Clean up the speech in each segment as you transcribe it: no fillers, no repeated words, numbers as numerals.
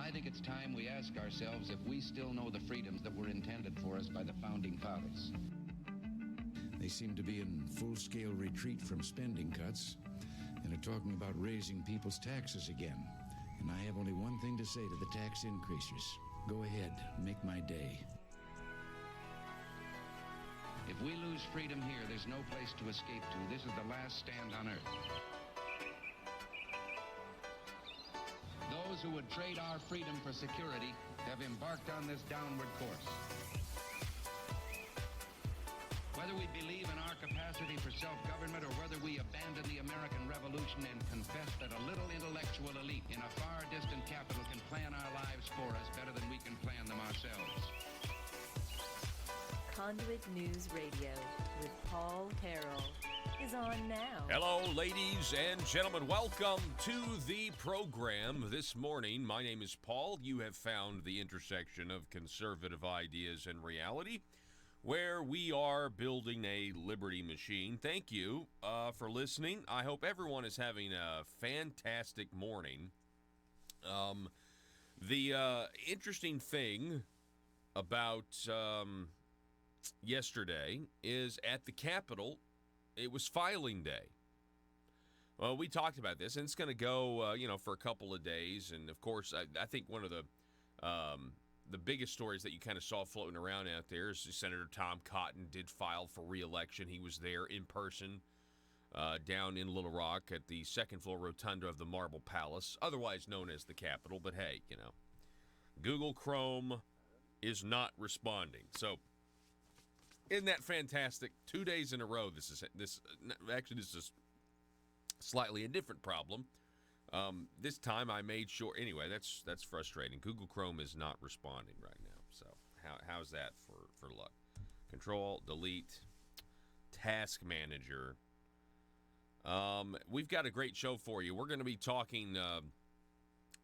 I think it's time we ask ourselves if we still know the freedoms that were intended for us by the Founding Fathers. They seem to be in full-scale retreat from spending cuts and are talking about raising people's taxes again. And I have only one thing to say to the tax increasers. Go ahead, make my day. If we lose freedom here, there's no place to escape to. This is the last stand on earth. Those who would trade our freedom for security have embarked on this downward course. Whether we believe in our capacity for self-government or whether we abandon the American Revolution and confess that a little intellectual elite in a far distant capital can plan our lives for us better than we can plan them ourselves. Conduit News Radio with Paul Harrell is on now. Hello, ladies and gentlemen. Welcome to the program this morning. My name is Paul. You have found the intersection of conservative ideas and reality, where we are building a liberty machine. Thank you for listening. I hope everyone is having a fantastic morning. The interesting thing about yesterday is at the Capitol, it was filing day. Well, we talked about this, and it's going to go, for a couple of days. And, of course, I think one of the biggest stories that you kind of saw floating around out there is Senator Tom Cotton did file for re-election. He was there in person down in Little Rock at the second floor rotunda of the Marble Palace, otherwise known as the Capitol. But, hey, Google Chrome is not responding. So, isn't that fantastic? 2 days in a row, this is slightly a different problem. This time I made sure. Anyway, that's frustrating. Google Chrome is not responding right now. So how's that for luck? Control, delete, Task Manager. We've got a great show for you. We're going to be talking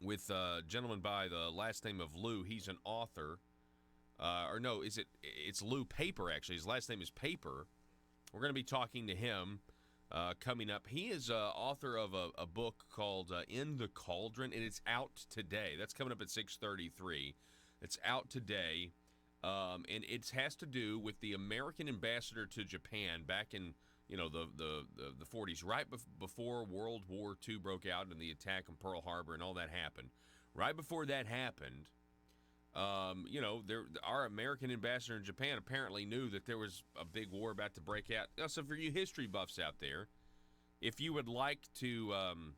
with a gentleman by the last name of Lou. He's an author. It's Lou Paper, actually. His last name is Paper. We're going to be talking to him coming up. He is author of a book called In the Cauldron, and it's out today. That's coming up at 6:33. It's out today, and it has to do with the American ambassador to Japan back in the 40s, right before World War II broke out and the attack on Pearl Harbor and all that happened. Right before that happened, our American ambassador in Japan apparently knew that there was a big war about to break out. So for you history buffs out there, if you would like to, know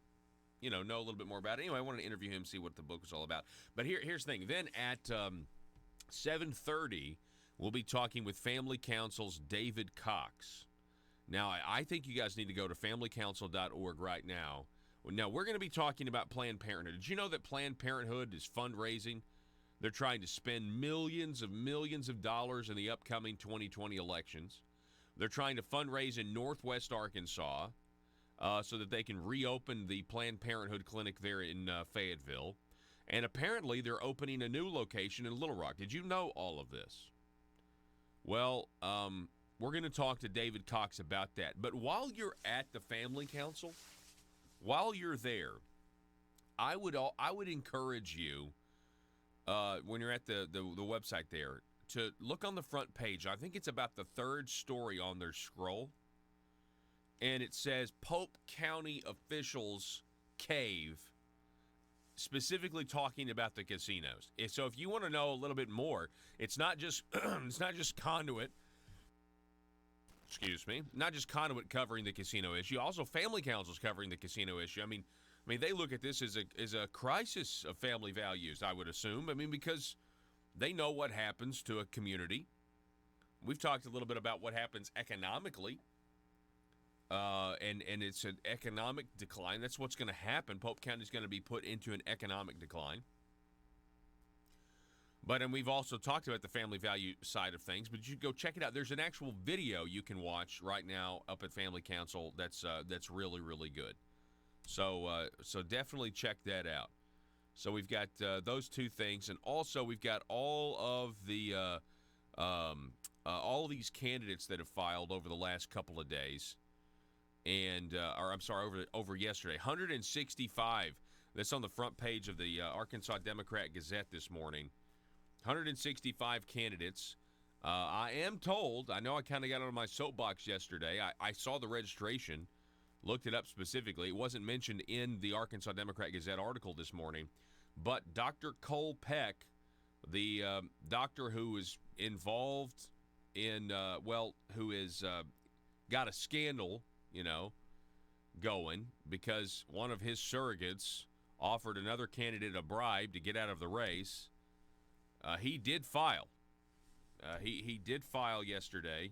a little bit more about it, anyway, I wanted to interview him, see what the book was all about. But here's the thing. Then at 7:30, we'll be talking with Family Counsel's David Cox. Now, I think you guys need to go to familycouncil.org right now. Now, we're going to be talking about Planned Parenthood. Did you know that Planned Parenthood is fundraising? They're trying to spend millions of dollars in the upcoming 2020 elections. They're trying to fundraise in Northwest Arkansas so that they can reopen the Planned Parenthood clinic there in Fayetteville. And apparently they're opening a new location in Little Rock. Did you know all of this? Well, we're going to talk to David Cox about that. But while you're at the Family Council, while you're there, I would encourage you, when you're at the website there, to look on the front page. I think it's about the third story on their scroll. And it says Pope County officials cave, specifically talking about the casinos. So if you want to know a little bit more, it's not just Conduit. Excuse me. Not just Conduit covering the casino issue. Also, Family Council's covering the casino issue. I mean, they look at this as a crisis of family values, I would assume. Because they know what happens to a community. We've talked a little bit about what happens economically. And it's an economic decline. That's what's going to happen. Pope County is going to be put into an economic decline. And we've also talked about the family value side of things, but you go check it out. There's an actual video you can watch right now up at Family Council that's really, really good. So definitely check that out. So we've got those two things, and also we've got all of the all these candidates that have filed over the last couple of days, and over yesterday, 165 that's on the front page of the Arkansas Democrat Gazette this morning. 165 candidates. I am told, I know I kind of got on my soapbox yesterday. I saw the registration, looked it up specifically. It wasn't mentioned in the Arkansas Democrat Gazette article this morning. But Dr. Cole Peck, the doctor who is involved in, who is got a scandal, going because one of his surrogates offered another candidate a bribe to get out of the race. He did file. He did file yesterday,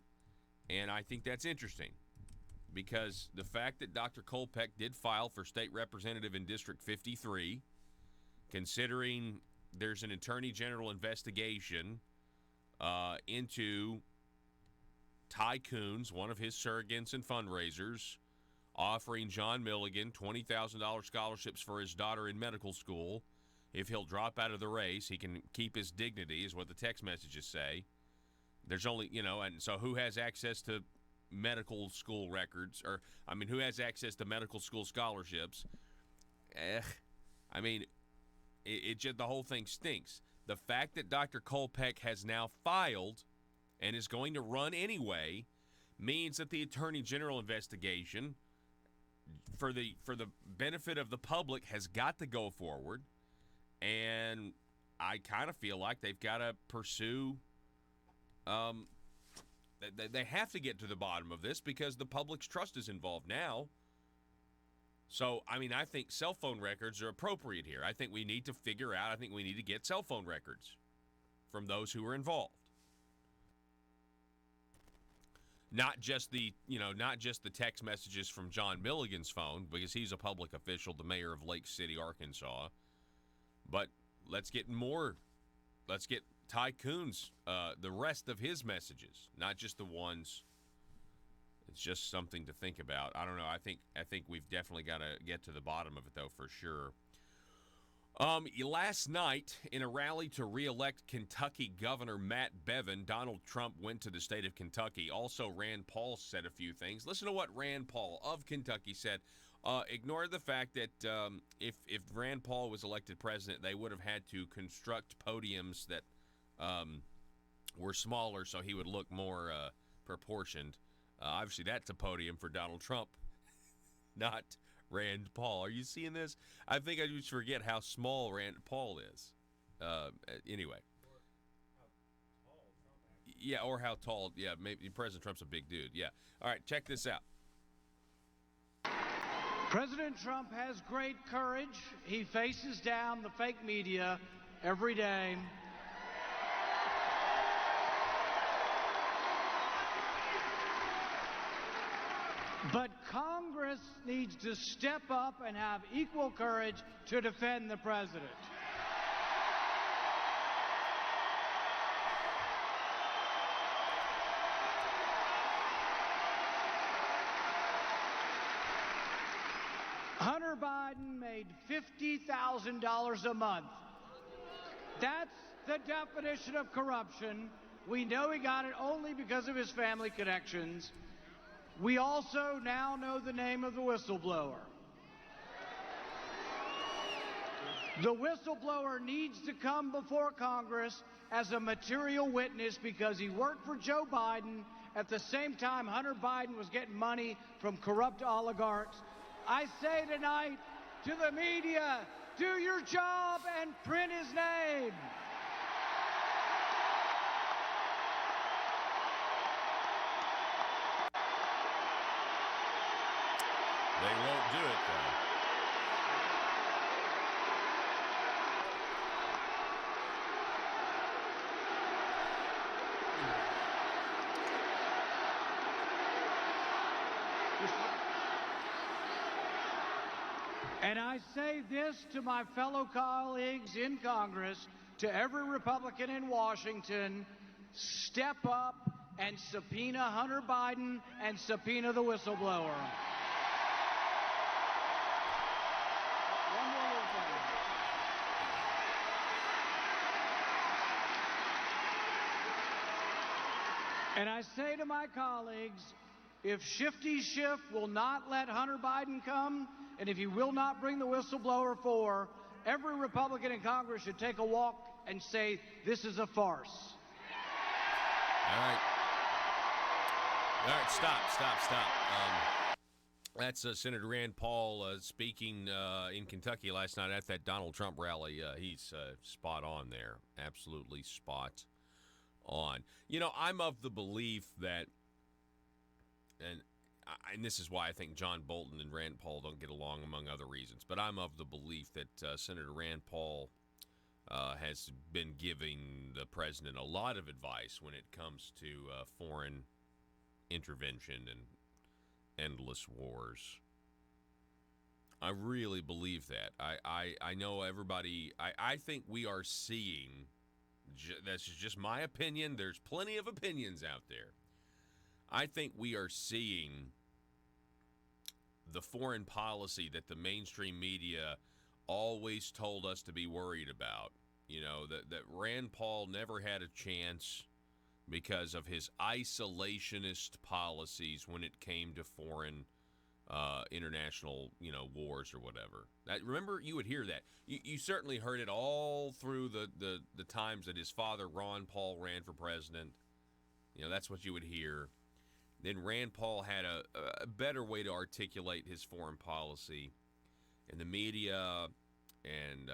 and I think that's interesting because the fact that Dr. Kolpeck did file for state representative in District 53, considering there's an attorney general investigation into Ty Coons, one of his surrogates and fundraisers, offering John Milligan $20,000 scholarships for his daughter in medical school. If he'll drop out of the race, he can keep his dignity, is what the text messages say. There's only, and so who has access to medical school records, who has access to medical school scholarships? It just, the whole thing stinks. The fact that Dr. Kolpeck has now filed and is going to run anyway means that the Attorney General investigation, for the benefit of the public, has got to go forward. And I kind of feel like they've got to pursue, they have to get to the bottom of this because the public's trust is involved now. So, I think cell phone records are appropriate here. I think we need to figure out, I think we need to get cell phone records from those who are involved. Not just the text messages from John Milligan's phone, because he's a public official, the mayor of Lake City, Arkansas. But let's get Ty Coons, the rest of his messages, not just the ones. It's just something to think about. I don't know. I think we've definitely got to get to the bottom of it, though, for sure. Last night, in a rally to re-elect Kentucky Governor Matt Bevin, Donald Trump went to the state of Kentucky. Also, Rand Paul said a few things. Listen to what Rand Paul of Kentucky said. Ignore the fact that if Rand Paul was elected president, they would have had to construct podiums that were smaller so he would look more proportioned. Obviously, that's a podium for Donald Trump, not Rand Paul. Are you seeing this? I think I just forget how small Rand Paul is. Anyway. Yeah, or how tall. Yeah, maybe President Trump's a big dude. Yeah. All right, check this out. President Trump has great courage. He faces down the fake media every day. But Congress needs to step up and have equal courage to defend the president. Hunter Biden made $50,000 a month. That's the definition of corruption. We know he got it only because of his family connections. We also now know the name of the whistleblower. The whistleblower needs to come before Congress as a material witness because he worked for Joe Biden at the same time Hunter Biden was getting money from corrupt oligarchs. I say tonight to the media, do your job and print his name. They won't do it, though. And I say this to my fellow colleagues in Congress, to every Republican in Washington, step up and subpoena Hunter Biden and subpoena the whistleblower. One more little thing. And I say to my colleagues, If Shifty Schiff will not let Hunter Biden come, and if he will not bring the whistleblower forward, every Republican in Congress should take a walk and say, this is a farce. All right. All right, stop. That's Senator Rand Paul speaking in Kentucky last night at that Donald Trump rally. He's spot on there. Absolutely spot on. You know, I'm of the belief that, and this is why I think John Bolton and Rand Paul don't get along, among other reasons, but I'm of the belief that Senator Rand Paul has been giving the president a lot of advice when it comes to foreign intervention and endless wars. I really believe that. I know everybody, I think we are seeing, that's just my opinion, there's plenty of opinions out there. I think we are seeing the foreign policy that the mainstream media always told us to be worried about. You know, that Rand Paul never had a chance because of his isolationist policies when it came to foreign international, wars or whatever. Remember, you would hear that. You certainly heard it all through the times that his father, Ron Paul, ran for president. That's what you would hear. Then Rand Paul had a better way to articulate his foreign policy. And the media and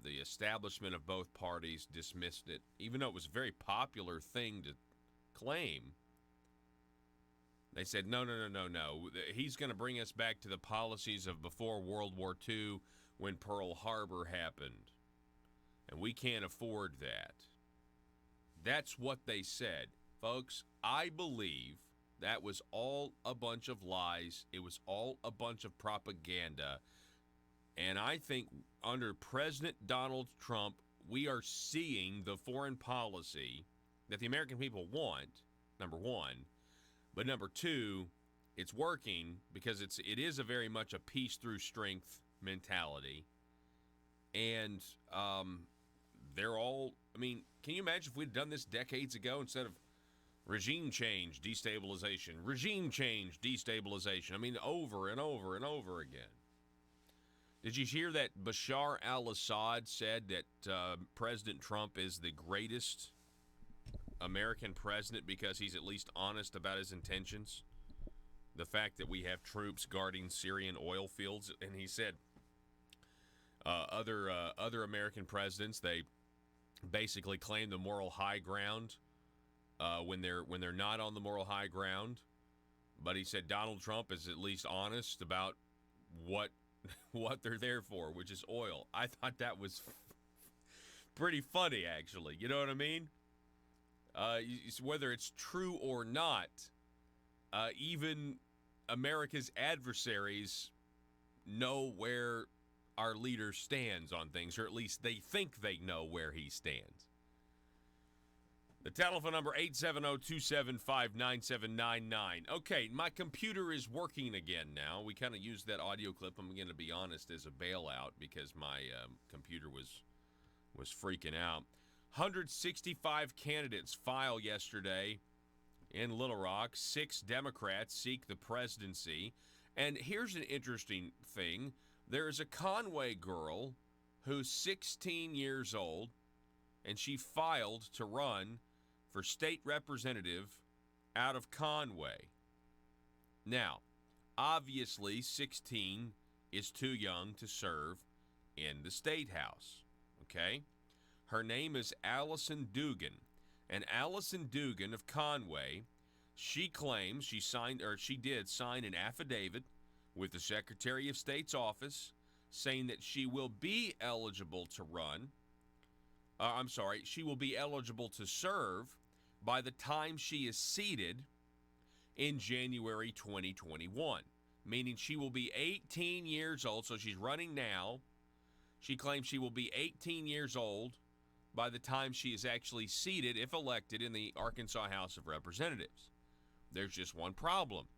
the establishment of both parties dismissed it, even though it was a very popular thing to claim. They said, no. He's going to bring us back to the policies of before World War II when Pearl Harbor happened. And we can't afford that. That's what they said. Folks, I believe that was all a bunch of lies. It was all a bunch of propaganda. And I think under President Donald Trump, we are seeing the foreign policy that the American people want, number one. But number two, it's working because it is a very much a peace through strength mentality. And they're all, can you imagine if we'd done this decades ago instead of regime change, destabilization, regime change, destabilization? Over and over and over again. Did you hear that Bashar al-Assad said that President Trump is the greatest American president because he's at least honest about his intentions? The fact that we have troops guarding Syrian oil fields, and he said other American presidents, they basically claim the moral high ground when they're not on the moral high ground. But he said Donald Trump is at least honest about what they're there for, which is oil. I thought that was pretty funny, actually. You know what I mean? Whether it's true or not, even America's adversaries know where our leader stands on things, or at least they think they know where he stands. The telephone number, 870-275-9799. Okay, my computer is working again now. We kind of used that audio clip, I'm going to be honest, as a bailout because my computer was freaking out. 165 candidates filed yesterday in Little Rock. 6 Democrats seek the presidency. And here's an interesting thing. There is a Conway girl who's 16 years old, and she filed to run for state representative out of Conway. Now, obviously, 16 is too young to serve in the State House, okay? Her name is Allison Dugan, and Allison Dugan of Conway, she claims she did sign an affidavit with the Secretary of State's office saying that she will be eligible to run. She will be eligible to serve by the time she is seated in January 2021, meaning she will be 18 years old. So she's running now. She claims she will be 18 years old by the time she is actually seated, if elected, in the Arkansas House of Representatives. There's just one problem.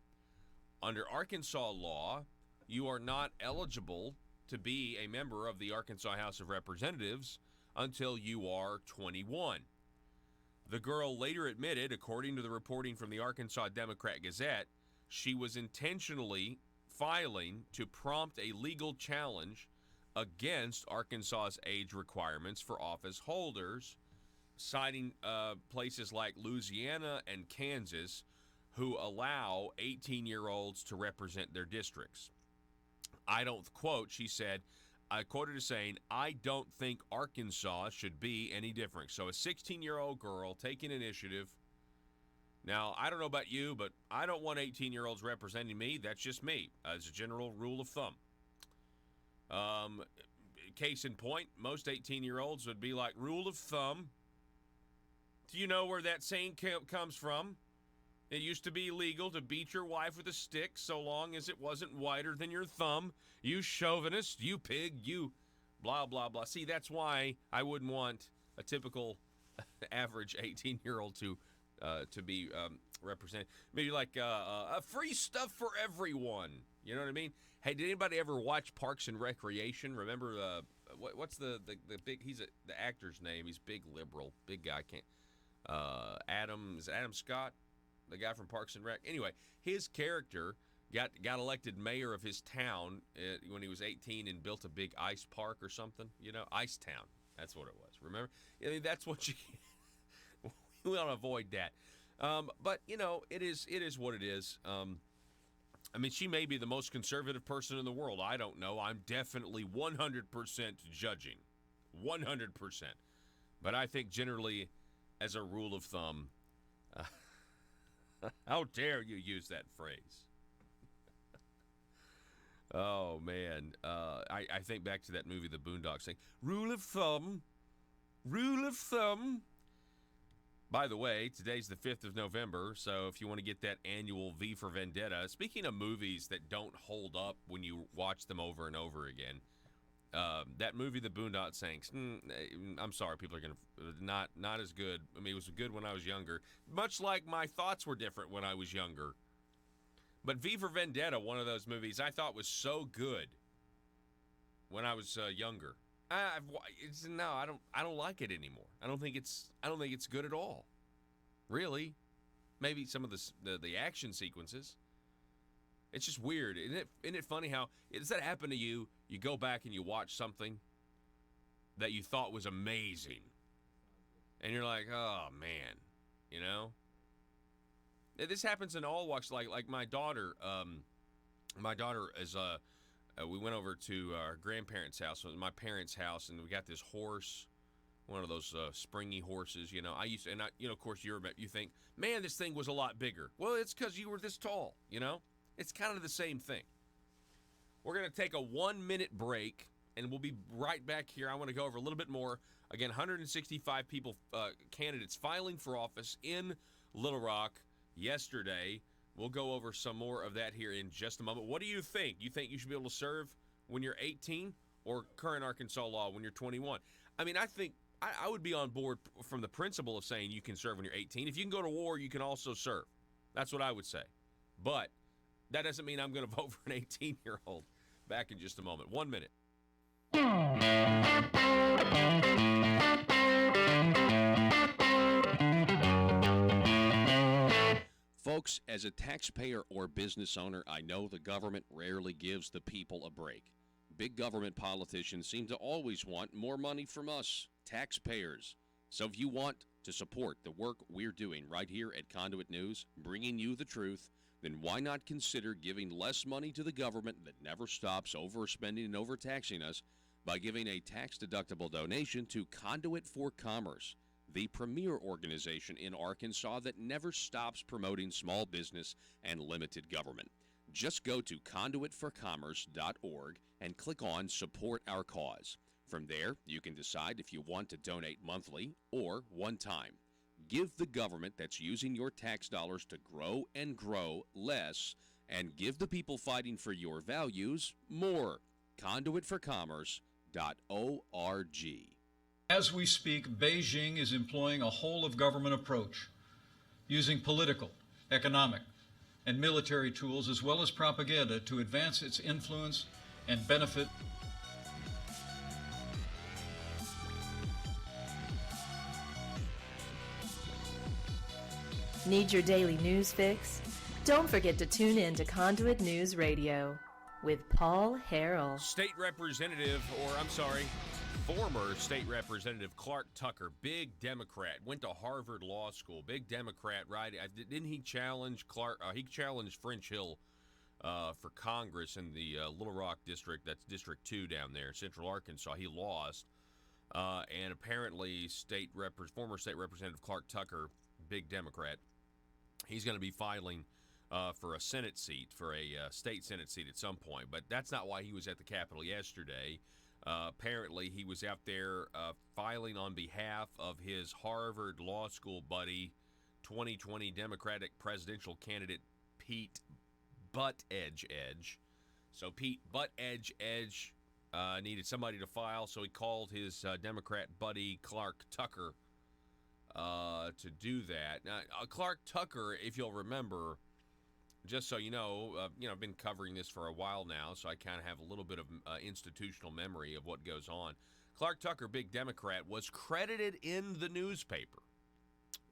Under Arkansas law, you are not eligible to be a member of the Arkansas House of Representatives until you are 21. The girl later admitted, according to the reporting from the Arkansas Democrat Gazette, she was intentionally filing to prompt a legal challenge against Arkansas's age requirements for office holders, citing places like Louisiana and Kansas who allow 18-year-olds to represent their districts. I don't, quote, she said, I quoted as saying, I don't think Arkansas should be any different. So a 16-year-old girl taking initiative. Now, I don't know about you, but I don't want 18-year-olds representing me. That's just me, as a general rule of thumb. Case in point, most 18-year-olds would be like, rule of thumb. Do you know where that saying comes from? It used to be illegal to beat your wife with a stick so long as it wasn't wider than your thumb. You chauvinist, you pig, you blah, blah, blah. See, that's why I wouldn't want a typical average 18-year-old to be represented. Maybe like a free stuff for everyone. You know what I mean? Hey, did anybody ever watch Parks and Recreation? Remember what's the big? He's the actor's name. He's big liberal, big guy. Adam Scott, the guy from Parks and Rec. Anyway, his character got elected mayor of his town when he was 18 and built a big ice park or something. You know, Ice Town. That's what it was. Remember? I mean, that's what you. We want to avoid that. But you know, it is what it is. I mean, she may be the most conservative person in the world. I don't know. I'm definitely 100% judging. 100%. But I think generally, as a rule of thumb, how dare you use that phrase? Oh, man. I think back to that movie, The Boondocks, saying, rule of thumb. Rule of thumb. By the way, today's the 5th of November, so if you want to get that annual V for Vendetta, speaking of movies that don't hold up when you watch them over and over again, that movie, The Boondock Saints, I'm sorry, people are going to, not as good. I mean, it was good when I was younger, much like my thoughts were different when I was younger. But V for Vendetta, one of those movies I thought was so good when I was younger. I don't like it anymore. I don't think it's good at all. Really, maybe some of the action sequences. It's just weird. Isn't it funny how does that happen to you? You go back and you watch something that you thought was amazing, and you're like, oh man, you know. This happens in all walks. Like my daughter. My daughter is we went over to our grandparents' house, my parents' house, and we got this horse, one of those springy horses. You know, of course, you think, man, this thing was a lot bigger. Well, it's because you were this tall. You know, it's kind of the same thing. We're gonna take a 1-minute break, and we'll be right back here. I want to go over a little bit more. Again, 165 people, candidates filing for office in Little Rock yesterday. We'll go over some more of that here in just a moment. What do you think? You think you should be able to serve when you're 18 or current Arkansas law when you're 21? I mean, I think I would be on board from the principle of saying you can serve when you're 18. If you can go to war, you can also serve. That's what I would say. But that doesn't mean I'm going to vote for an 18-year-old. Back in just a moment. 1 minute. Folks, as a taxpayer or business owner, I know the government rarely gives the people a break. Big government politicians seem to always want more money from us, taxpayers. So if you want to support the work we're doing right here at Conduit News, bringing you the truth, then why not consider giving less money to the government that never stops overspending and overtaxing us by giving a tax-deductible donation to Conduit for Commerce, the premier organization in Arkansas that never stops promoting small business and limited government. Just go to conduitforcommerce.org and click on Support Our Cause. From there, you can decide if you want to donate monthly or one time. Give the government that's using your tax dollars to grow and grow less, and give the people fighting for your values more. Conduitforcommerce.org. As we speak, Beijing is employing a whole-of-government approach, using political, economic, and military tools as well as propaganda to advance its influence and benefit. Need your daily news fix? Don't forget to tune in to Conduit News Radio with Paul Harrell. Former state representative Clark Tucker, big Democrat, went to Harvard Law School, big Democrat, right? Didn't he challenge he challenged French Hill for Congress in the Little Rock district. That's District 2 down there, Central Arkansas. He lost. And apparently former state representative Clark Tucker, big Democrat, he's going to be filing for a Senate seat, for a state Senate seat at some point. But that's not why he was at the Capitol yesterday. Apparently, he was out there filing on behalf of his Harvard Law School buddy, 2020 Democratic presidential candidate Pete Buttigieg. So Pete Buttigieg needed somebody to file, so he called his Democrat buddy Clark Tucker to do that. Now, Clark Tucker, if you'll remember, just so you know, I've been covering this for a while now, so I kind of have a little bit of institutional memory of what goes on. Clark Tucker, big Democrat, was credited in the newspaper,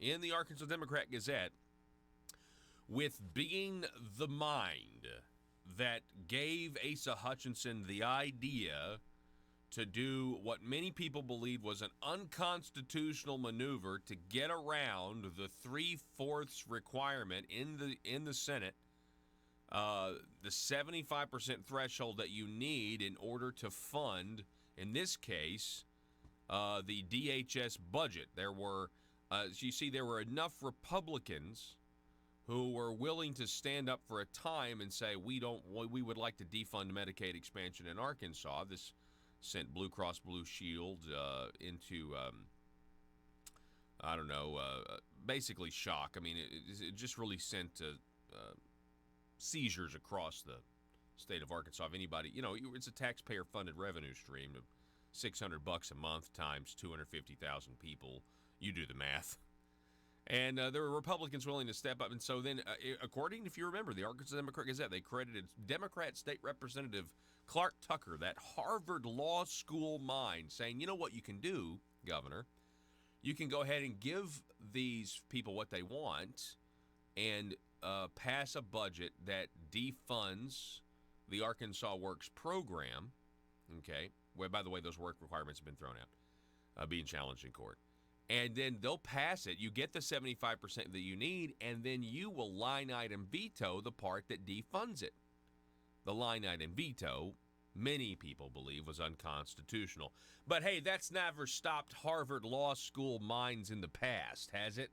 in the Arkansas Democrat Gazette, with being the mind that gave Asa Hutchinson the idea to do what many people believed was an unconstitutional maneuver to get around the 3/4 requirement in the Senate, the 75% threshold that you need in order to fund, in this case, the DHS budget. There were, as you see, there were enough Republicans who were willing to stand up for a time and say, we would like to defund Medicaid expansion in Arkansas. This sent Blue Cross Blue Shield into, basically shock. I mean, it just really sent seizures across the state of Arkansas. If anybody, it's a taxpayer-funded revenue stream of $600 a month times 250,000 people. You do the math. And there were Republicans willing to step up. And so then, according, if you remember, the Arkansas Democrat Gazette, they credited Democrat State Representative Clark Tucker, that Harvard Law School mind, saying, you know what you can do, Governor? You can go ahead and give these people what they want and pass a budget that defunds the Arkansas Works program, okay, where, by the way, those work requirements have been thrown out, being challenged in court. And then they'll pass it. You get the 75% that you need, and then you will line item veto the part that defunds it. The line item veto, many people believe, was unconstitutional. But hey, that's never stopped Harvard Law School minds in the past, has it?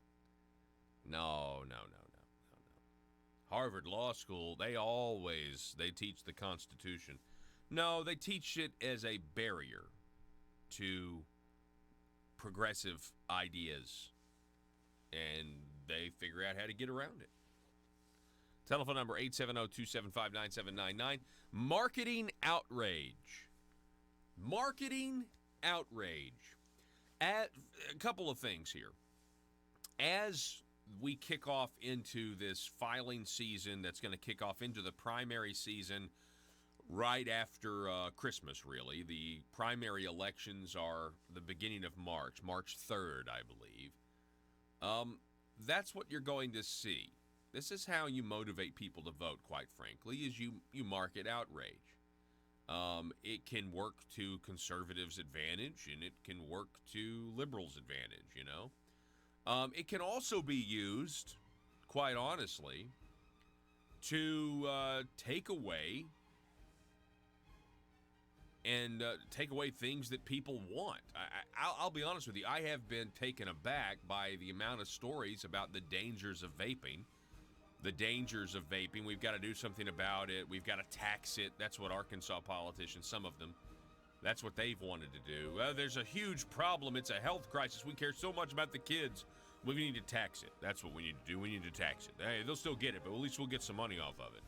No. Harvard Law School, they teach the Constitution. No, they teach it as a barrier to progressive ideas, and they figure out how to get around it. Telephone number 870-275-9799. Marketing outrage. A couple of things here. As we kick off into this filing season that's going to kick off into the primary season right after Christmas, really. The primary elections are the beginning of March 3rd, I believe. That's what you're going to see. This is how you motivate people to vote, quite frankly, is you market outrage. It can work to conservatives' advantage, and it can work to liberals' advantage, It can also be used, quite honestly, to take away things that people want. I'll be honest with you. I have been taken aback by the amount of stories about the dangers of vaping. We've got to do something about it. We've got to tax it. That's what Arkansas politicians, some of them, that's what they've wanted to do. There's a huge problem. It's a health crisis. We care so much about the kids. We need to tax it. That's what we need to do. We need to tax it. Hey, they'll still get it, but at least we'll get some money off of it.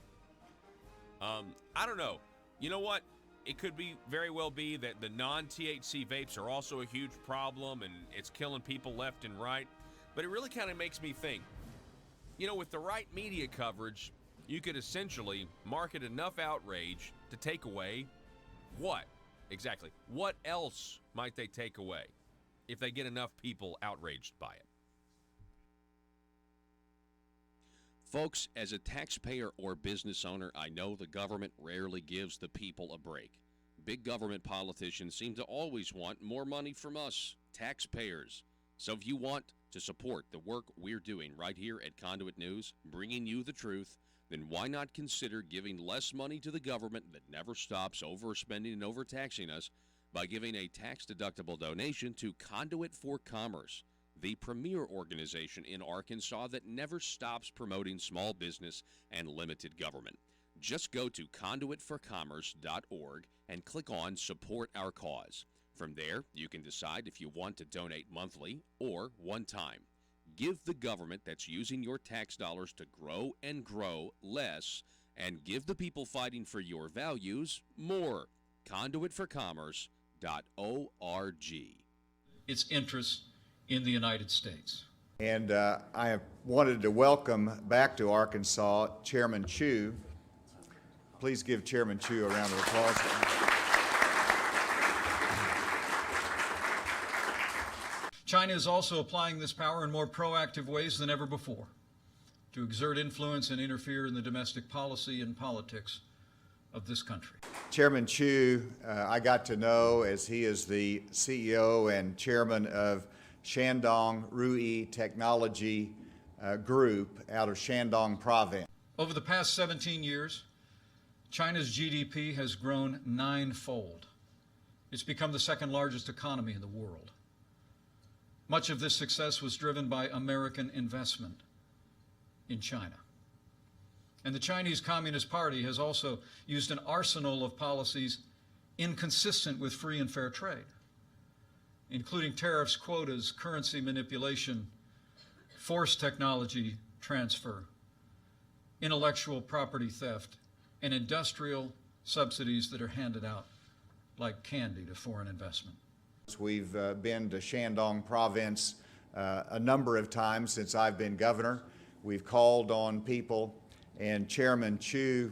I don't know. You know what? It could very well be that the non-THC vapes are also a huge problem, and it's killing people left and right. But it really kind of makes me think, with the right media coverage, you could essentially market enough outrage to take away what? Exactly. What else might they take away if they get enough people outraged by it? Folks, as a taxpayer or business owner, I know the government rarely gives the people a break. Big government politicians seem to always want more money from us, taxpayers. So if you want to support the work we're doing right here at Conduit News, bringing you the truth, then why not consider giving less money to the government that never stops overspending and overtaxing us by giving a tax-deductible donation to Conduit for Commerce, the premier organization in Arkansas that never stops promoting small business and limited government. Just go to conduitforcommerce.org and click on Support Our Cause. From there, you can decide if you want to donate monthly or one time. Give the government that's using your tax dollars to grow and grow less, and give the people fighting for your values more. Conduitforcommerce.org. Its interests in the United States. And I have wanted to welcome back to Arkansas Chairman Chu. Please give Chairman Chu a round of applause. China is also applying this power in more proactive ways than ever before to exert influence and interfere in the domestic policy and politics of this country. Chairman Chu, I got to know as he is the CEO and chairman of Shandong Rui Technology Group out of Shandong Province. Over the past 17 years, China's GDP has grown ninefold. It's become the second largest economy in the world. Much of this success was driven by American investment in China. And the Chinese Communist Party has also used an arsenal of policies inconsistent with free and fair trade, including tariffs, quotas, currency manipulation, forced technology transfer, intellectual property theft, and industrial subsidies that are handed out like candy to foreign investment. We've been to Shandong Province a number of times since I've been governor. We've called on people, and Chairman Chu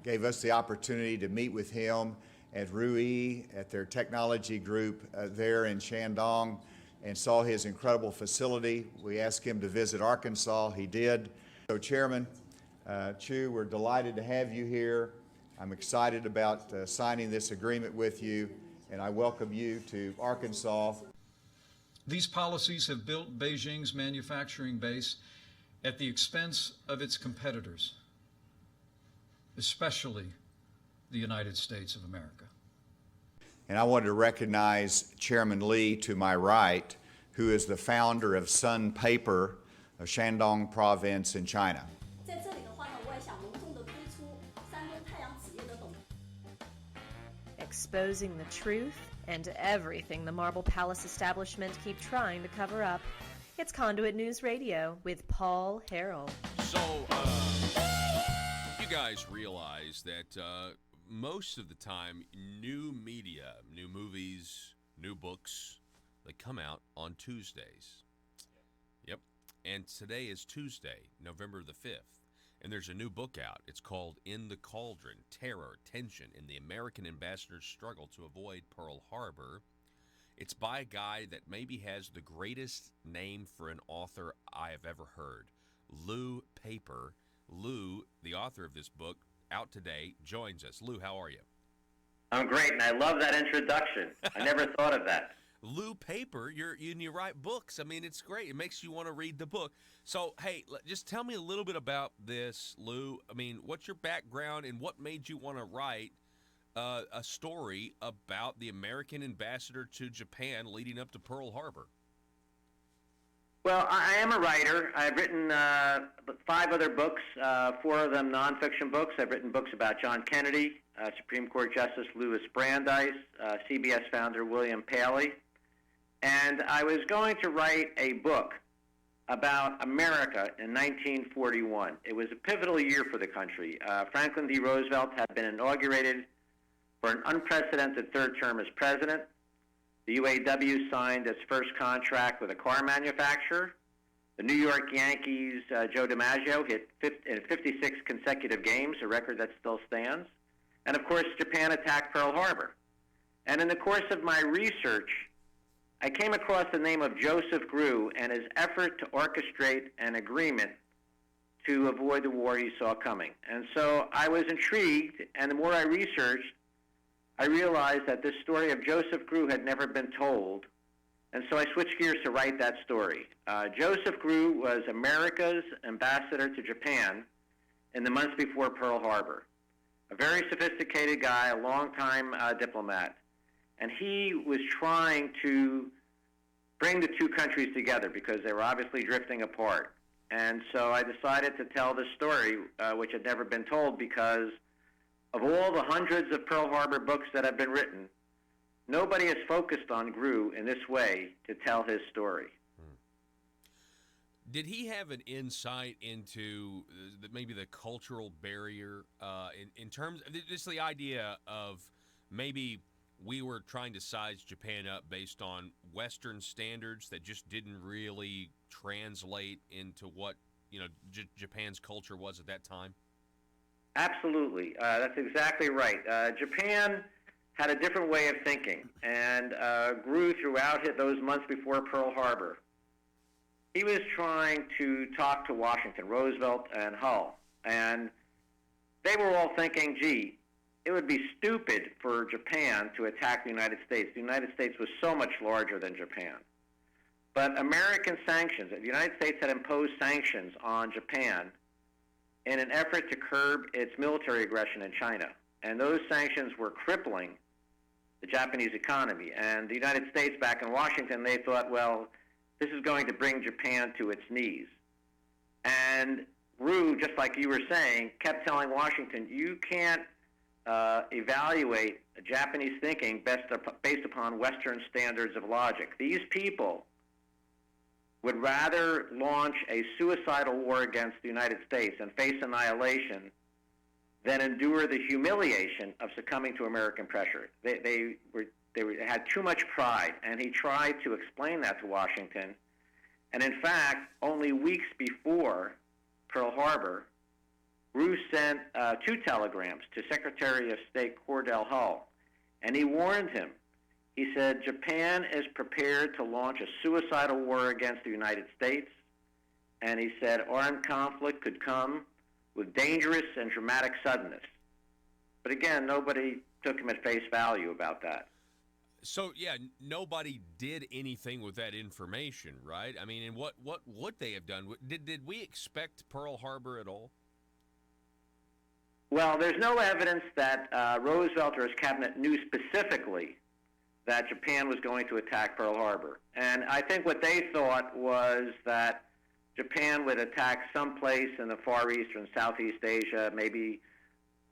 gave us the opportunity to meet with him at Rui, at their technology group there in Shandong, and saw his incredible facility. We asked him to visit Arkansas. He did. So Chairman Chu, we're delighted to have you here. I'm excited about signing this agreement with you, and I welcome you to Arkansas. These policies have built Beijing's manufacturing base at the expense of its competitors, especially the United States of America. And I wanted to recognize Chairman Li to my right, who is the founder of Sun Paper of Shandong Province in China. Exposing the truth and everything the Marble Palace establishment keep trying to cover up. It's Conduit News Radio with Paul Harrell. So, you guys realize that most of the time, new media, new movies, new books, they come out on Tuesdays. Yep. And today is Tuesday, November the 5th. And there's a new book out. It's called In the Cauldron, Terror, Tension, and the American Ambassador's Struggle to Avoid Pearl Harbor. It's by a guy that maybe has the greatest name for an author I have ever heard, Lou Paper. Lou, the author of this book, out today, joins us. Lou, how are you? I'm great, and I love that introduction. I never thought of that. Lou Paper, you write books. I mean, it's great. It makes you want to read the book. So, hey, just tell me a little bit about this, Lou. I mean, what's your background and what made you want to write a story about the American ambassador to Japan leading up to Pearl Harbor? Well, I am a writer. I've written 5 other books, 4 of them nonfiction books. I've written books about John Kennedy, Supreme Court Justice Louis Brandeis, CBS founder William Paley. And I was going to write a book about America in 1941. It was a pivotal year for the country. Franklin D. Roosevelt had been inaugurated for an unprecedented third term as president. The UAW signed its first contract with a car manufacturer. The New York Yankees' Joe DiMaggio hit 56 consecutive games, a record that still stands. And, of course, Japan attacked Pearl Harbor. And in the course of my research, I came across the name of Joseph Grew and his effort to orchestrate an agreement to avoid the war he saw coming. And so I was intrigued, and the more I researched, I realized that this story of Joseph Grew had never been told, and so I switched gears to write that story. Joseph Grew was America's ambassador to Japan in the months before Pearl Harbor. A very sophisticated guy, a long-time diplomat, and he was trying to bring the two countries together because they were obviously drifting apart. And so I decided to tell this story, which had never been told, because of all the hundreds of Pearl Harbor books that have been written, nobody has focused on Grew in this way to tell his story. Did he have an insight into maybe the cultural barrier in terms of just the idea of maybe we were trying to size Japan up based on Western standards that just didn't really translate into what Japan's culture was at that time? Absolutely. That's exactly right. Japan had a different way of thinking and grew throughout those months before Pearl Harbor. He was trying to talk to Washington, Roosevelt, and Hull, and they were all thinking, gee, it would be stupid for Japan to attack the United States. The United States was so much larger than Japan. But American sanctions, the United States had imposed sanctions on Japan in an effort to curb its military aggression in China. And those sanctions were crippling the Japanese economy. And the United States, back in Washington, they thought, well, this is going to bring Japan to its knees. And Grew, just like you were saying, kept telling Washington, you can't evaluate Japanese thinking based upon Western standards of logic. These people would rather launch a suicidal war against the United States and face annihilation than endure the humiliation of succumbing to American pressure. They had too much pride, and he tried to explain that to Washington. And in fact, only weeks before Pearl Harbor, Grew sent 2 telegrams to Secretary of State Cordell Hull, and he warned him. He said, Japan is prepared to launch a suicidal war against the United States, and he said armed conflict could come with dangerous and dramatic suddenness. But again, nobody took him at face value about that. So, yeah, nobody did anything with that information, right? I mean, and what would they have done? Did we expect Pearl Harbor at all? Well, there's no evidence that Roosevelt or his cabinet knew specifically that Japan was going to attack Pearl Harbor. And I think what they thought was that Japan would attack someplace in the Far East or in Southeast Asia, maybe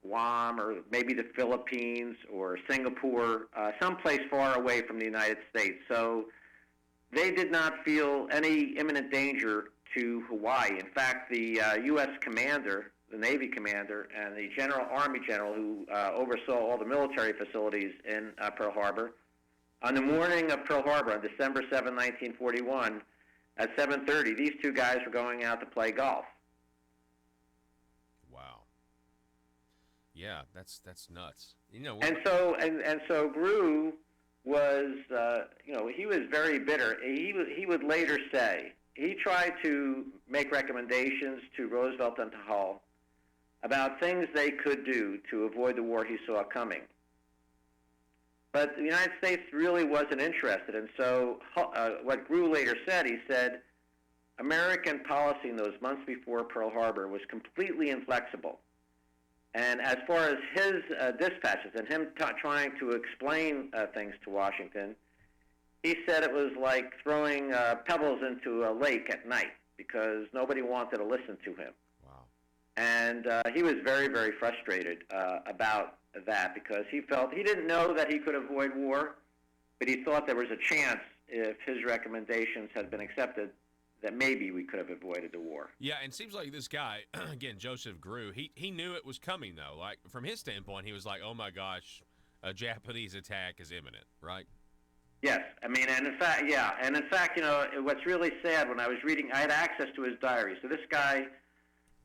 Guam or maybe the Philippines or Singapore, someplace far away from the United States. So they did not feel any imminent danger to Hawaii. In fact, the U.S. commander, the Navy commander, and the Army general who oversaw all the military facilities in Pearl Harbor, on the morning of Pearl Harbor, on December 7, 1941, at 7:30, these 2 guys were going out to play golf. Wow. Yeah, that's nuts. And so Grew was, he was very bitter. He would later say he tried to make recommendations to Roosevelt and to Hull about things they could do to avoid the war he saw coming. But the United States really wasn't interested, and so what Grew later said, he said, American policy in those months before Pearl Harbor was completely inflexible. And as far as his dispatches and him trying to explain things to Washington, he said it was like throwing pebbles into a lake at night because nobody wanted to listen to him. Wow. And he was very, very frustrated about that because he felt he didn't know that he could avoid war, but he thought there was a chance if his recommendations had been accepted that maybe we could have avoided the war. Yeah, and it seems like this guy, again, Joseph Grew, he knew it was coming, though. Like, from his standpoint, he was like, oh, my gosh, a Japanese attack is imminent, right? Yes. I mean, and in fact, what's really sad, when I was reading, I had access to his diary. So this guy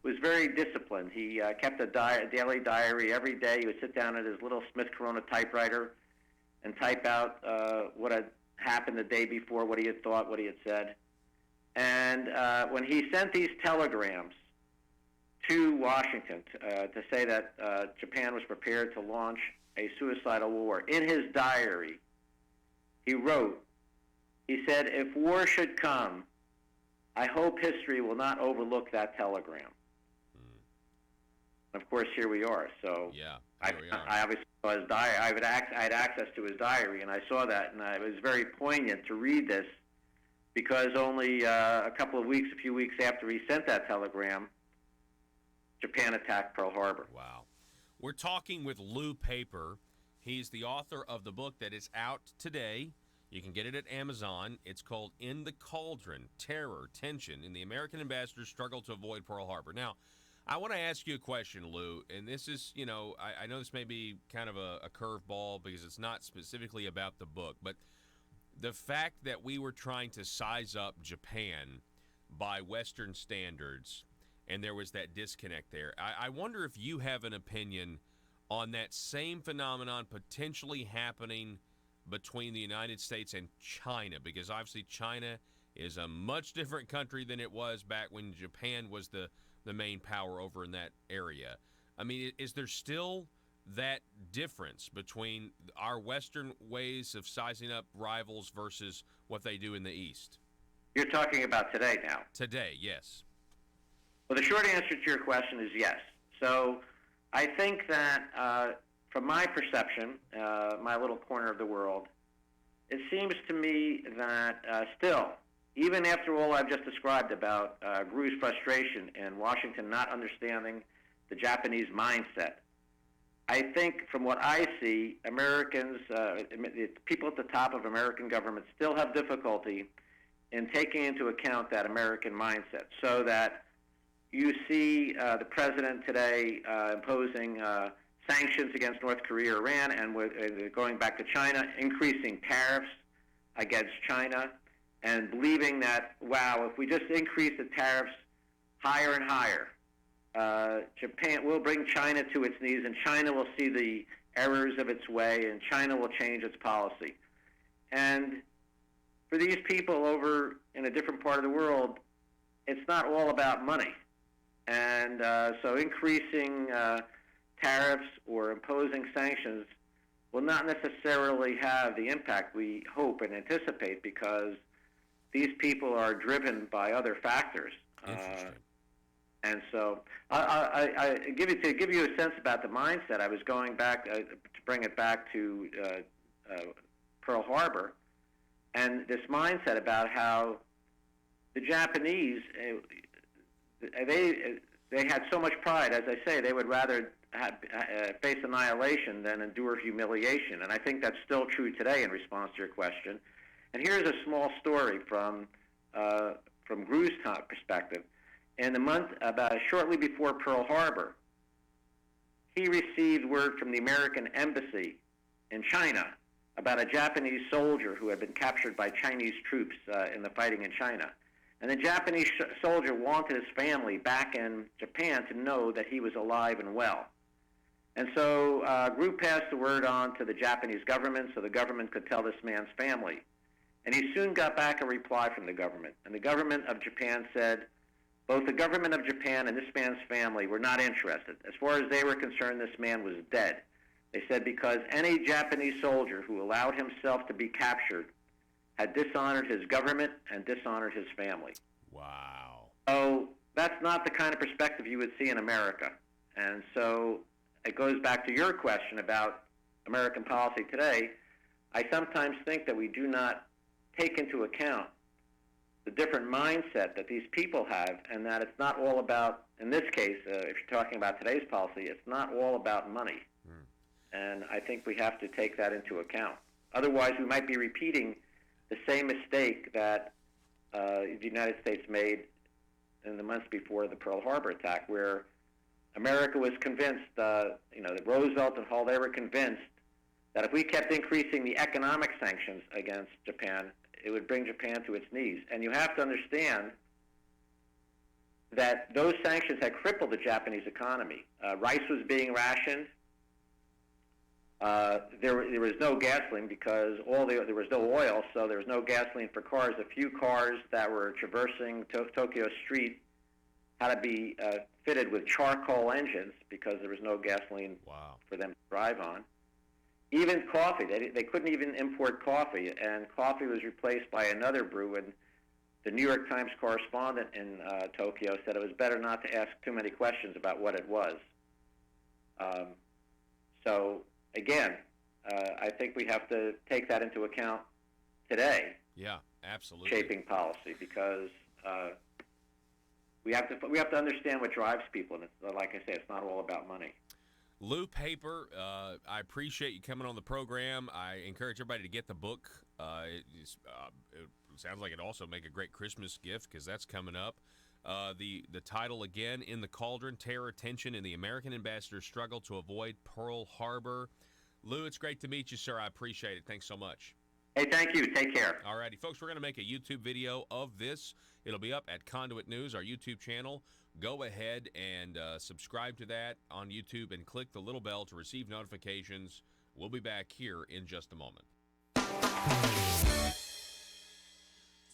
was very disciplined. He kept a daily diary every day. He would sit down at his little Smith Corona typewriter and type out what had happened the day before, what he had thought, what he had said. And when he sent these telegrams to Washington to say that Japan was prepared to launch a suicidal war. In his diary, he wrote, he said, "If war should come, I hope history will not overlook that telegram." Of course, here we are. So yeah, I obviously saw his diary. I had access to his diary, and I saw that, and it was very poignant to read this because only a few weeks after he sent that telegram, Japan attacked Pearl Harbor. Wow. We're talking with Lou Paper. He's the author of the book that is out today. You can get it at Amazon. It's called In the Cauldron, Terror, Tension, and the American Ambassador's Struggle to Avoid Pearl Harbor. Now, I want to ask you a question, Lou, and this is, I know this may be kind of a curveball because it's not specifically about the book, but the fact that we were trying to size up Japan by Western standards, and there was that disconnect there. I wonder if you have an opinion on that same phenomenon potentially happening between the United States and China, because obviously China is a much different country than it was back when Japan was the main power over in that area. I mean, is there still that difference between our Western ways of sizing up rivals versus what they do in the East? You're talking about today now. Today, yes. Well, the short answer to your question is yes. So I think that from my perception, my little corner of the world, it seems to me that still, even after all I've just described about Gru's frustration and Washington not understanding the Japanese mindset, I think from what I see, Americans, people at the top of American government still have difficulty in taking into account that American mindset, so that you see the president today imposing sanctions against North Korea, Iran, and going back to China, increasing tariffs against China, and believing that, wow, if we just increase the tariffs higher and higher, Japan will bring China to its knees, and China will see the errors of its way, and China will change its policy. And for these people over in a different part of the world, it's not all about money. And so increasing tariffs or imposing sanctions will not necessarily have the impact we hope and anticipate, because these people are driven by other factors. And so to give you a sense about the mindset, I was going back to bring it back to Pearl Harbor, and this mindset about how the Japanese, they had so much pride. As I say, they would rather face annihilation than endure humiliation. And I think that's still true today in response to your question. And here's a small story from Gru's perspective. In the month, about shortly before Pearl Harbor, he received word from the American embassy in China about a Japanese soldier who had been captured by Chinese troops in the fighting in China. And the Japanese soldier wanted his family back in Japan to know that he was alive and well. And so Gru passed the word on to the Japanese government so the government could tell this man's family. And he soon got back a reply from the government. And the government of Japan said, both the government of Japan and this man's family were not interested. As far as they were concerned, this man was dead. They said because any Japanese soldier who allowed himself to be captured had dishonored his government and dishonored his family. Wow. So that's not the kind of perspective you would see in America. And so it goes back to your question about American policy today. I sometimes think that we do not take into account the different mindset that these people have, and that it's not all about, in this case, if you're talking about today's policy, it's not all about money. And I think we have to take that into account. Otherwise, we might be repeating the same mistake that the United States made in the months before the Pearl Harbor attack, where America was convinced, that Roosevelt and Hull, they were convinced that if we kept increasing the economic sanctions against Japan, it would bring Japan to its knees. And you have to understand that those sanctions had crippled the Japanese economy. Rice was being rationed. There was no gasoline because there was no oil, so there was no gasoline for cars. A few cars that were traversing Tokyo Street had to be fitted with charcoal engines because there was no gasoline for them to drive on. Even coffee, they couldn't even import coffee, and coffee was replaced by another brew. And the New York Times correspondent in Tokyo said it was better not to ask too many questions about what it was. So again, I think we have to take that into account today. Yeah, absolutely. Shaping policy, because we have to understand what drives people, and it's, like I say, it's not all about money. Lou Paper, I appreciate you coming on the program. I encourage everybody to get the book. It sounds like it also make a great Christmas gift because that's coming up. The title again, In the Cauldron, Terror, Tension, and the American Ambassador's Struggle to Avoid Pearl Harbor. Lou, it's great to meet you, sir. I appreciate it. Thanks so much. Hey, thank you. Take care. All righty, folks, we're going to make a YouTube video of this. It'll be up at Conduit News, our YouTube channel. Go ahead and subscribe to that on YouTube and click the little bell to receive notifications. We'll be back here in just a moment.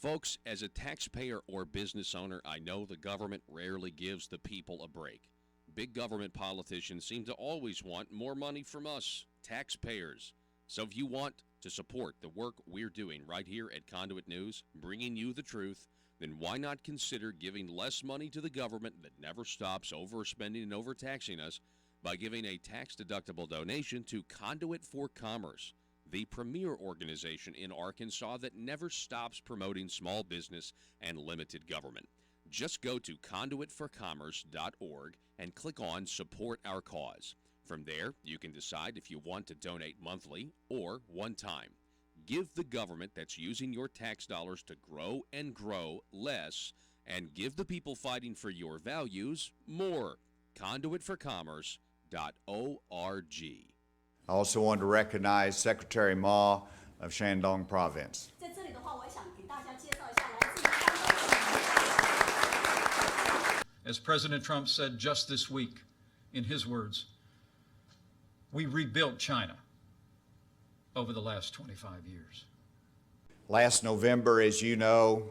Folks, as a taxpayer or business owner, I know the government rarely gives the people a break. Big government politicians seem to always want more money from us, taxpayers. So if you want to support the work we're doing right here at Conduit News, bringing you the truth, then why not consider giving less money to the government that never stops overspending and overtaxing us by giving a tax-deductible donation to Conduit for Commerce, the premier organization in Arkansas that never stops promoting small business and limited government. Just go to conduitforcommerce.org and click on Support Our Cause. From there, you can decide if you want to donate monthly or one time. Give the government that's using your tax dollars to grow and grow less, and give the people fighting for your values more. Conduitforcommerce.org. I also want to recognize Secretary Ma of Shandong Province. As President Trump said just this week, in his words, we rebuilt China over the last 25 years. Last November, as you know,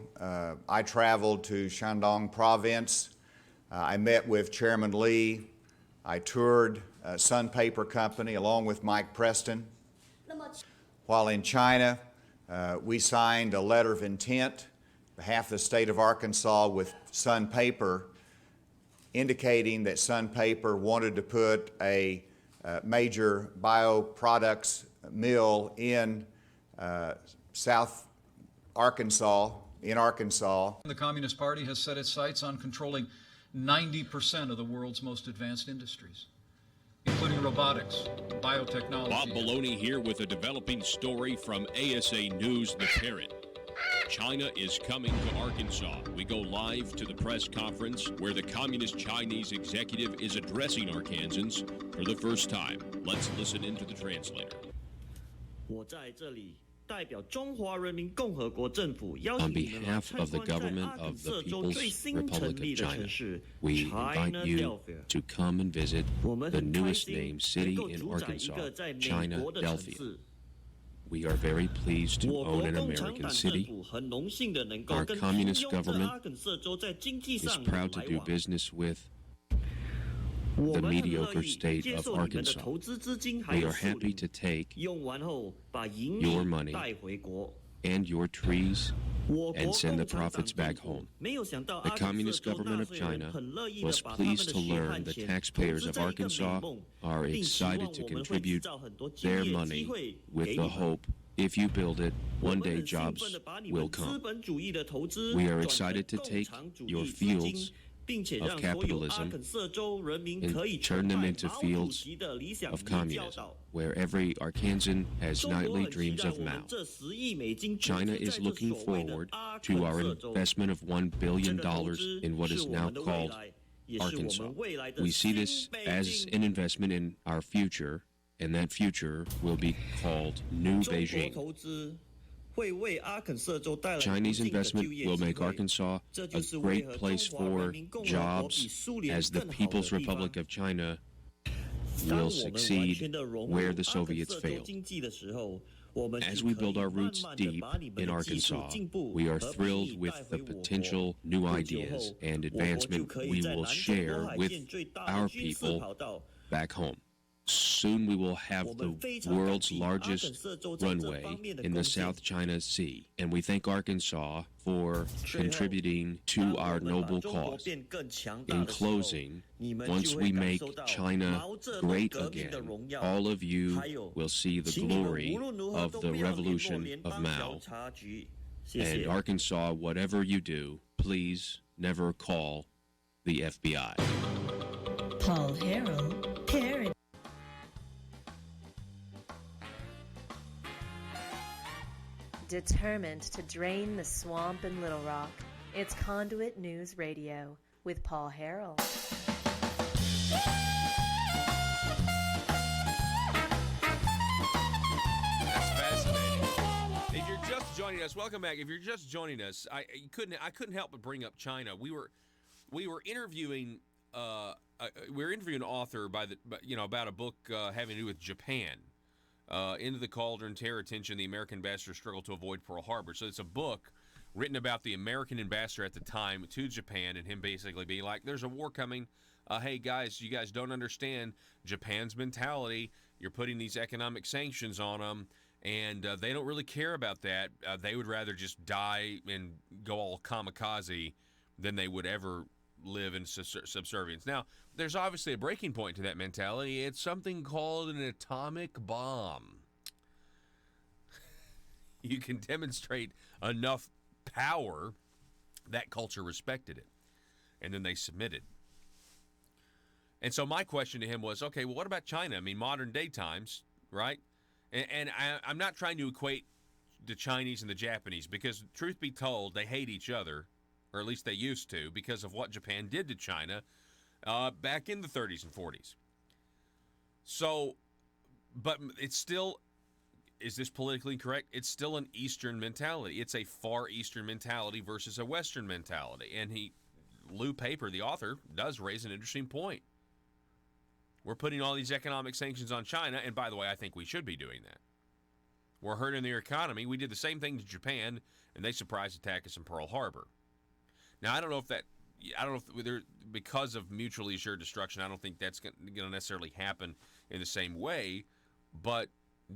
I traveled to Shandong Province. I met with Chairman Lee. I toured Sun Paper Company along with Mike Preston. While in China, we signed a letter of intent on behalf of the state of Arkansas with Sun Paper, indicating that Sun Paper wanted to put a major bioproducts mill in South Arkansas, in Arkansas. The Communist Party has set its sights on controlling 90% of the world's most advanced industries, including robotics, biotechnology. Bob Maloney here with a developing story from ASA News, The Parrot. China is coming to Arkansas. We go live to the press conference where the Communist Chinese executive is addressing Arkansans for the first time. Let's listen into the translator. On behalf of the government of the People's Republic of China, we invite you to come and visit the newest named city in Arkansas, China, Delphia. We are very pleased to own an American city. Our communist government is proud to do business with the mediocre state of Arkansas. We are happy to take your money and your trees and send the profits back home. The Communist government of China was pleased to learn the taxpayers of Arkansas are excited to contribute their money with the hope, if you build it, one day jobs will come. We are excited to take your fields of capitalism and turn them into fields of communism, where every Arkansan has nightly dreams of Mao. China is looking forward to our investment of $1 billion in what is now called Arkansas. We see this as an investment in our future, and that future will be called New Beijing. Chinese investment will make Arkansas a great place for jobs, as the People's Republic of China will succeed where the Soviets failed. As we build our roots deep in Arkansas, we are thrilled with the potential new ideas and advancement we will share with our people back home. Soon we will have the world's largest runway in the South China Sea, and we thank Arkansas for contributing to our noble cause. In closing, once we make China great again, all of you will see the glory of the revolution of Mao. And Arkansas, whatever you do, please never call the FBI. Paul Harrell, parody. Determined to drain the swamp in Little Rock, it's Conduit News Radio with Paul Harrell. That's fascinating. If you're just joining us, welcome back. If you're just joining us, I couldn't help but bring up China. We were interviewing an author about a book having to do with Japan. Into the Cauldron, Terror Attention, the American Ambassador's Struggle to Avoid Pearl Harbor. So it's a book written about the American ambassador at the time to Japan and him basically being like, there's a war coming. Hey, guys, you guys don't understand Japan's mentality. You're putting these economic sanctions on them, and they don't really care about that. They would rather just die and go all kamikaze than they would ever live in subservience. Now, there's obviously a breaking point to that mentality. It's something called an atomic bomb. You can demonstrate enough power, that culture respected it, and then they submitted. And so my question to him was, okay, well, what about China? I mean, modern day times, right? And I'm not trying to equate the Chinese and the Japanese, because truth be told, they hate each other, or at least they used to, because of what Japan did to China back in the 30s and 40s. So, but it's still, is this politically correct? It's still an Eastern mentality. It's a far Eastern mentality versus a Western mentality. And Lou Paper, the author, does raise an interesting point. We're putting all these economic sanctions on China, and by the way, I think we should be doing that. We're hurting their economy. We did the same thing to Japan, and they surprise attacked us in Pearl Harbor. Now, I don't know if because of mutually assured destruction, I don't think that's going to necessarily happen in the same way, but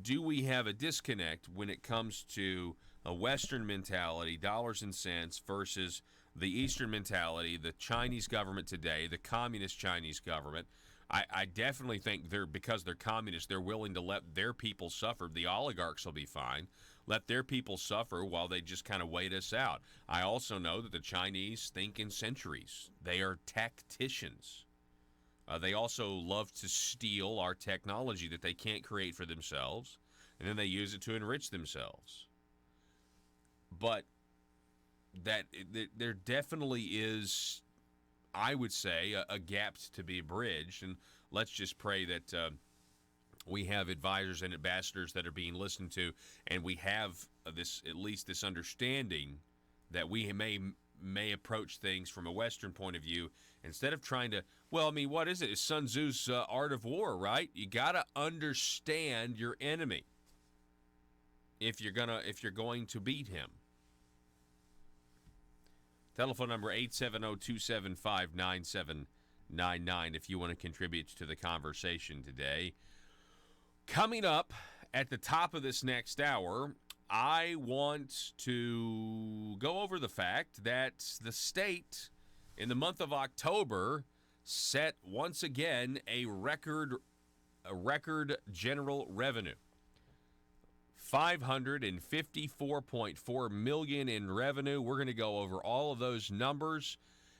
do we have a disconnect when it comes to a Western mentality, dollars and cents, versus the Eastern mentality, the Chinese government today, the communist Chinese government? I definitely think because they're communists, they're willing to let their people suffer. The oligarchs will be fine. Let their people suffer while they just kind of wait us out. I also know that the Chinese think in centuries. They are tacticians. They also love to steal our technology that they can't create for themselves, and then they use it to enrich themselves. But there definitely is, I would say, a gap to be bridged, and let's just pray that we have advisors and ambassadors that are being listened to, and we have at least this understanding that we may approach things from a Western point of view instead of trying to. Well, I mean, what is it? It's Sun Tzu's Art of War, right? You got to understand your enemy if you're going to beat him. Telephone number 870-275-9799 if you want to contribute to the conversation today. Coming up at the top of this next hour, I want to go over the fact that the state in the month of October set once again a record general revenue. $554.4 million in revenue. We're going to go over all of those numbers,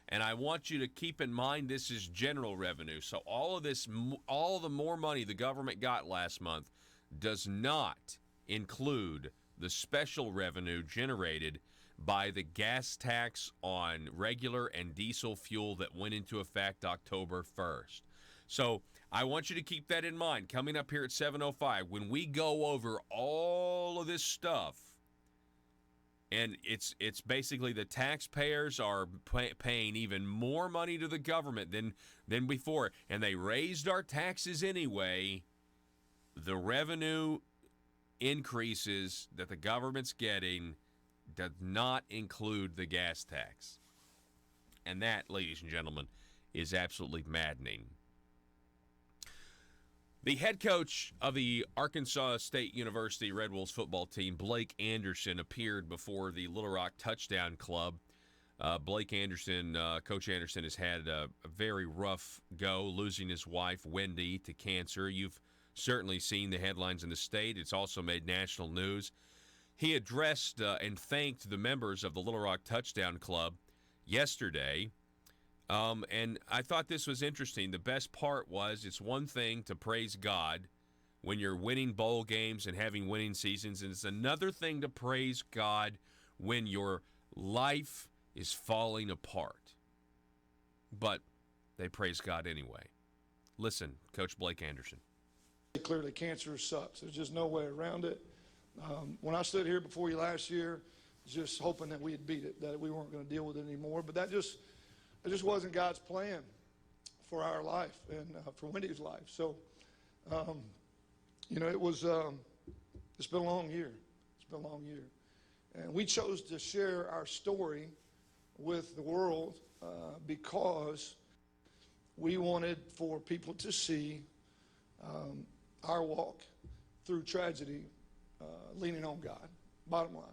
and I want you to keep in mind this is general revenue. So all the more money the government got last month does not include the special revenue generated by the gas tax on regular and diesel fuel that went into effect October 1st. So I want you to keep that in mind. Coming up here at 7:05, when we go over all of this stuff, and it's basically the taxpayers are paying even more money to the government than before, and they raised our taxes anyway. The revenue increases that the government's getting does not include the gas tax. And that, ladies and gentlemen, is absolutely maddening. The head coach of the Arkansas State University Red Wolves football team, Blake Anderson, appeared before the Little Rock Touchdown Club. Blake Anderson, Coach Anderson, has had a very rough go, losing his wife, Wendy, to cancer. You've certainly seen the headlines in the state. It's also made national news. He addressed and thanked the members of the Little Rock Touchdown Club yesterday. And I thought this was interesting. The best part was it's one thing to praise God when you're winning bowl games and having winning seasons, and it's another thing to praise God when your life is falling apart. But they praise God anyway. Listen, Coach Blake Anderson. Clearly, cancer sucks. There's just no way around it. When I stood here before you last year, just hoping that we had beat it, that we weren't going to deal with it anymore. But it just wasn't God's plan for our life and for Wendy's life. So, it's been a long year. It's been a long year. And we chose to share our story with the world because we wanted for people to see our walk through tragedy, leaning on God, bottom line.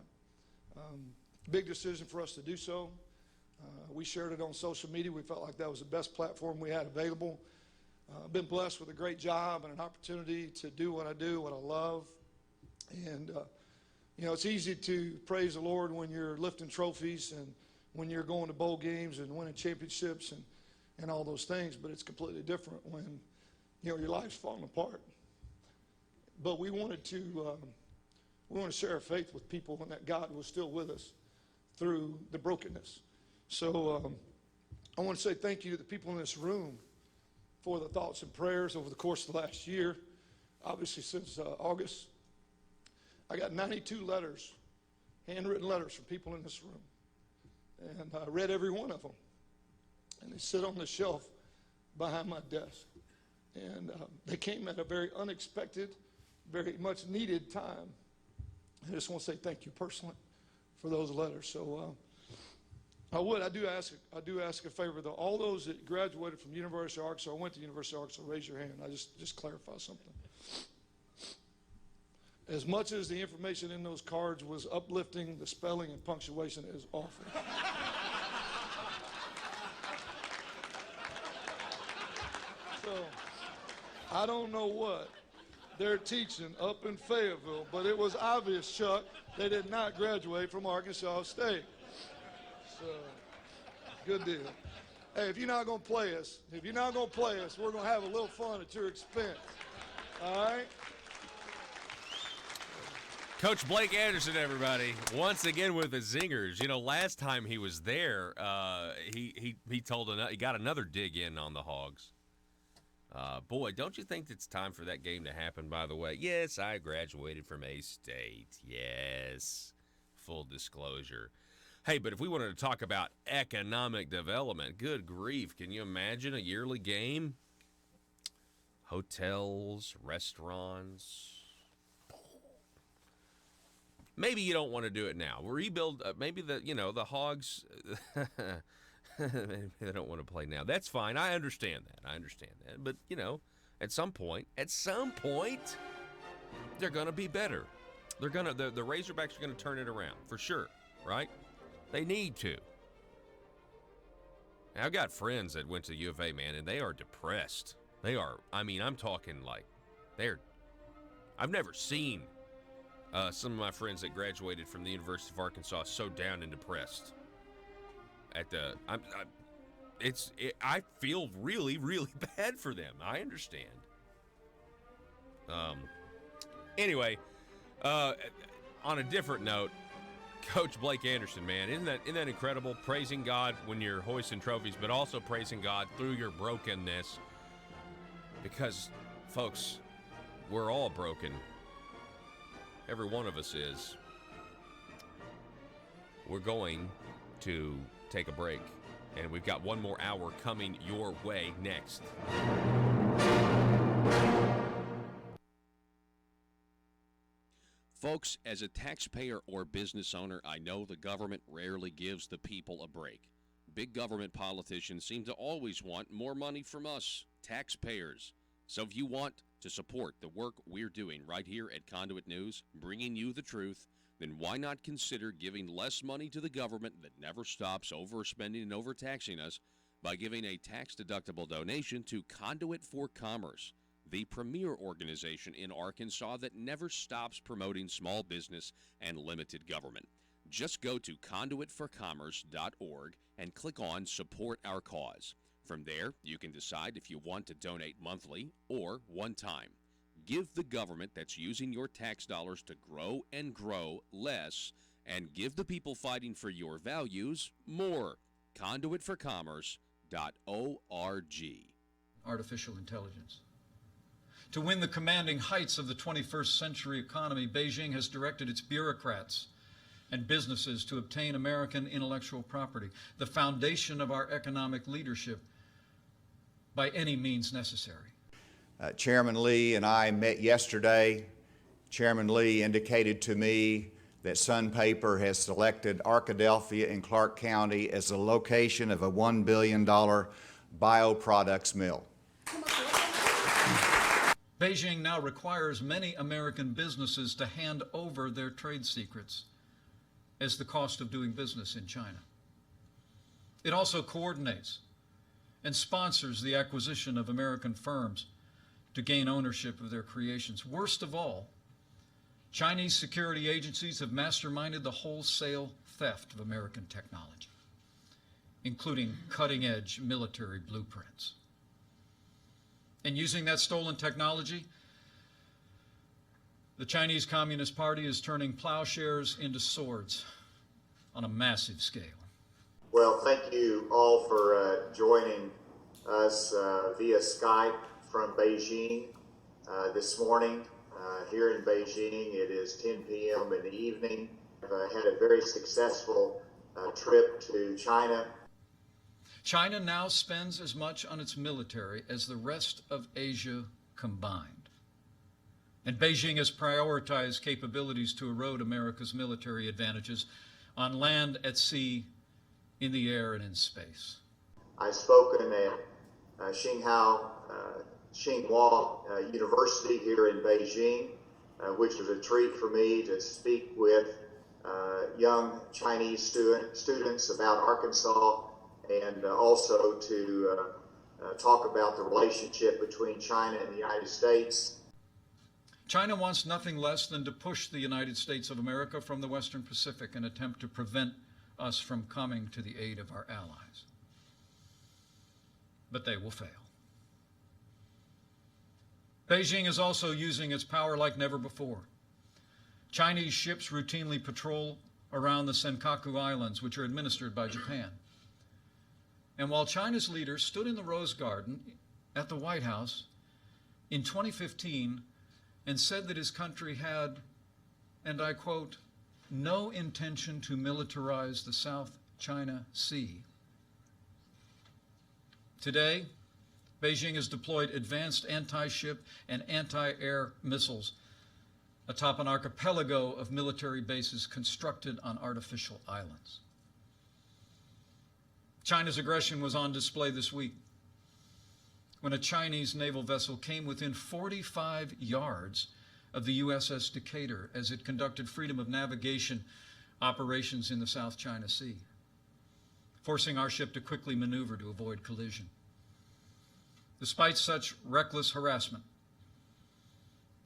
Big decision for us to do so. We shared it on social media. We felt like that was the best platform we had available. Been blessed with a great job and an opportunity to do what I do, what I love. And, it's easy to praise the Lord when you're lifting trophies and when you're going to bowl games and winning championships and all those things, but it's completely different when, your life's falling apart. But we wanted to share our faith with people and that God was still with us through the brokenness. So I want to say thank you to the people in this room for the thoughts and prayers over the course of the last year. Obviously, since August, I got 92 letters, handwritten letters from people in this room. And I read every one of them. And they sit on the shelf behind my desk. And they came at a very unexpected, very much needed time. I just want to say thank you personally for those letters. So I do ask a favor, though. All those that graduated from University of Arkansas or went to University of Arkansas, raise your hand. I just clarify something. As much as the information in those cards was uplifting, the spelling and punctuation is awful. So, I don't know what they're teaching up in Fayetteville, but it was obvious, Chuck, they did not graduate from Arkansas State. So, good deal. Hey, if you're not going to play us, we're going to have a little fun at your expense. All right? Coach Blake Anderson, everybody, once again with the zingers. Last time he was there, he got another dig in on the Hogs. Boy, don't you think it's time for that game to happen, by the way? Yes, I graduated from A-State. Yes, full disclosure. Hey, but if we wanted to talk about economic development, good grief, can you imagine a yearly game? Hotels, restaurants. Maybe you don't want to do it now. Rebuild, maybe the Hogs, maybe they don't want to play now. That's fine. I understand that. But, at some point, they're going to be better. The Razorbacks are going to turn it around, for sure, right? They need to. I've got friends that went to U of A, man, and they are depressed. I'm talking like, I've never seen some of my friends that graduated from the University of Arkansas so down and depressed. I feel really, really bad for them. I understand. Anyway, on a different note, Coach Blake Anderson, man, isn't that incredible? Praising God when you're hoisting trophies, but also praising God through your brokenness. Because, folks, we're all broken. Every one of us is. We're going to take a break, and we've got one more hour coming your way next. Folks, as a taxpayer or business owner, I know the government rarely gives the people a break. Big government politicians seem to always want more money from us, taxpayers. So if you want to support the work we're doing right here at Conduit News, bringing you the truth, then why not consider giving less money to the government that never stops overspending and overtaxing us by giving a tax-deductible donation to Conduit for Commerce, the premier organization in Arkansas that never stops promoting small business and limited government. Just go to conduitforcommerce.org and click on Support Our Cause. From there, you can decide if you want to donate monthly or one time. Give the government that's using your tax dollars to grow and grow less, and give the people fighting for your values more. Conduitforcommerce.org. Artificial intelligence. To win the commanding heights of the 21st century economy, Beijing has directed its bureaucrats and businesses to obtain American intellectual property, the foundation of our economic leadership, by any means necessary. Chairman Lee and I met yesterday. Chairman Lee indicated to me that Sun Paper has selected Arkadelphia in Clark County as the location of a $1 billion bioproducts mill. Beijing now requires many American businesses to hand over their trade secrets as the cost of doing business in China. It also coordinates and sponsors the acquisition of American firms to gain ownership of their creations. Worst of all, Chinese security agencies have masterminded the wholesale theft of American technology, including cutting-edge military blueprints. And using that stolen technology, the Chinese Communist Party is turning plowshares into swords on a massive scale. Well, thank you all for joining us via Skype from Beijing this morning. Here in Beijing, it is 10 p.m. in the evening. I've had a very successful trip to China. China now spends as much on its military as the rest of Asia combined. And Beijing has prioritized capabilities to erode America's military advantages on land, at sea, in the air, and in space. I've spoken at Tsinghua University here in Beijing, which was a treat for me to speak with young Chinese students about Arkansas, and also to talk about the relationship between China and the United States. China wants nothing less than to push the United States of America from the Western Pacific and attempt to prevent us from coming to the aid of our allies. But they will fail. Beijing is also using its power like never before. Chinese ships routinely patrol around the Senkaku Islands, which are administered by Japan. And while China's leader stood in the Rose Garden at the White House in 2015 and said that his country had, and I quote, no intention to militarize the South China Sea. Today, Beijing has deployed advanced anti-ship and anti-air missiles atop an archipelago of military bases constructed on artificial islands. China's aggression was on display this week when a Chinese naval vessel came within 45 yards of the USS Decatur as it conducted freedom of navigation operations in the South China Sea, forcing our ship to quickly maneuver to avoid collision. Despite such reckless harassment,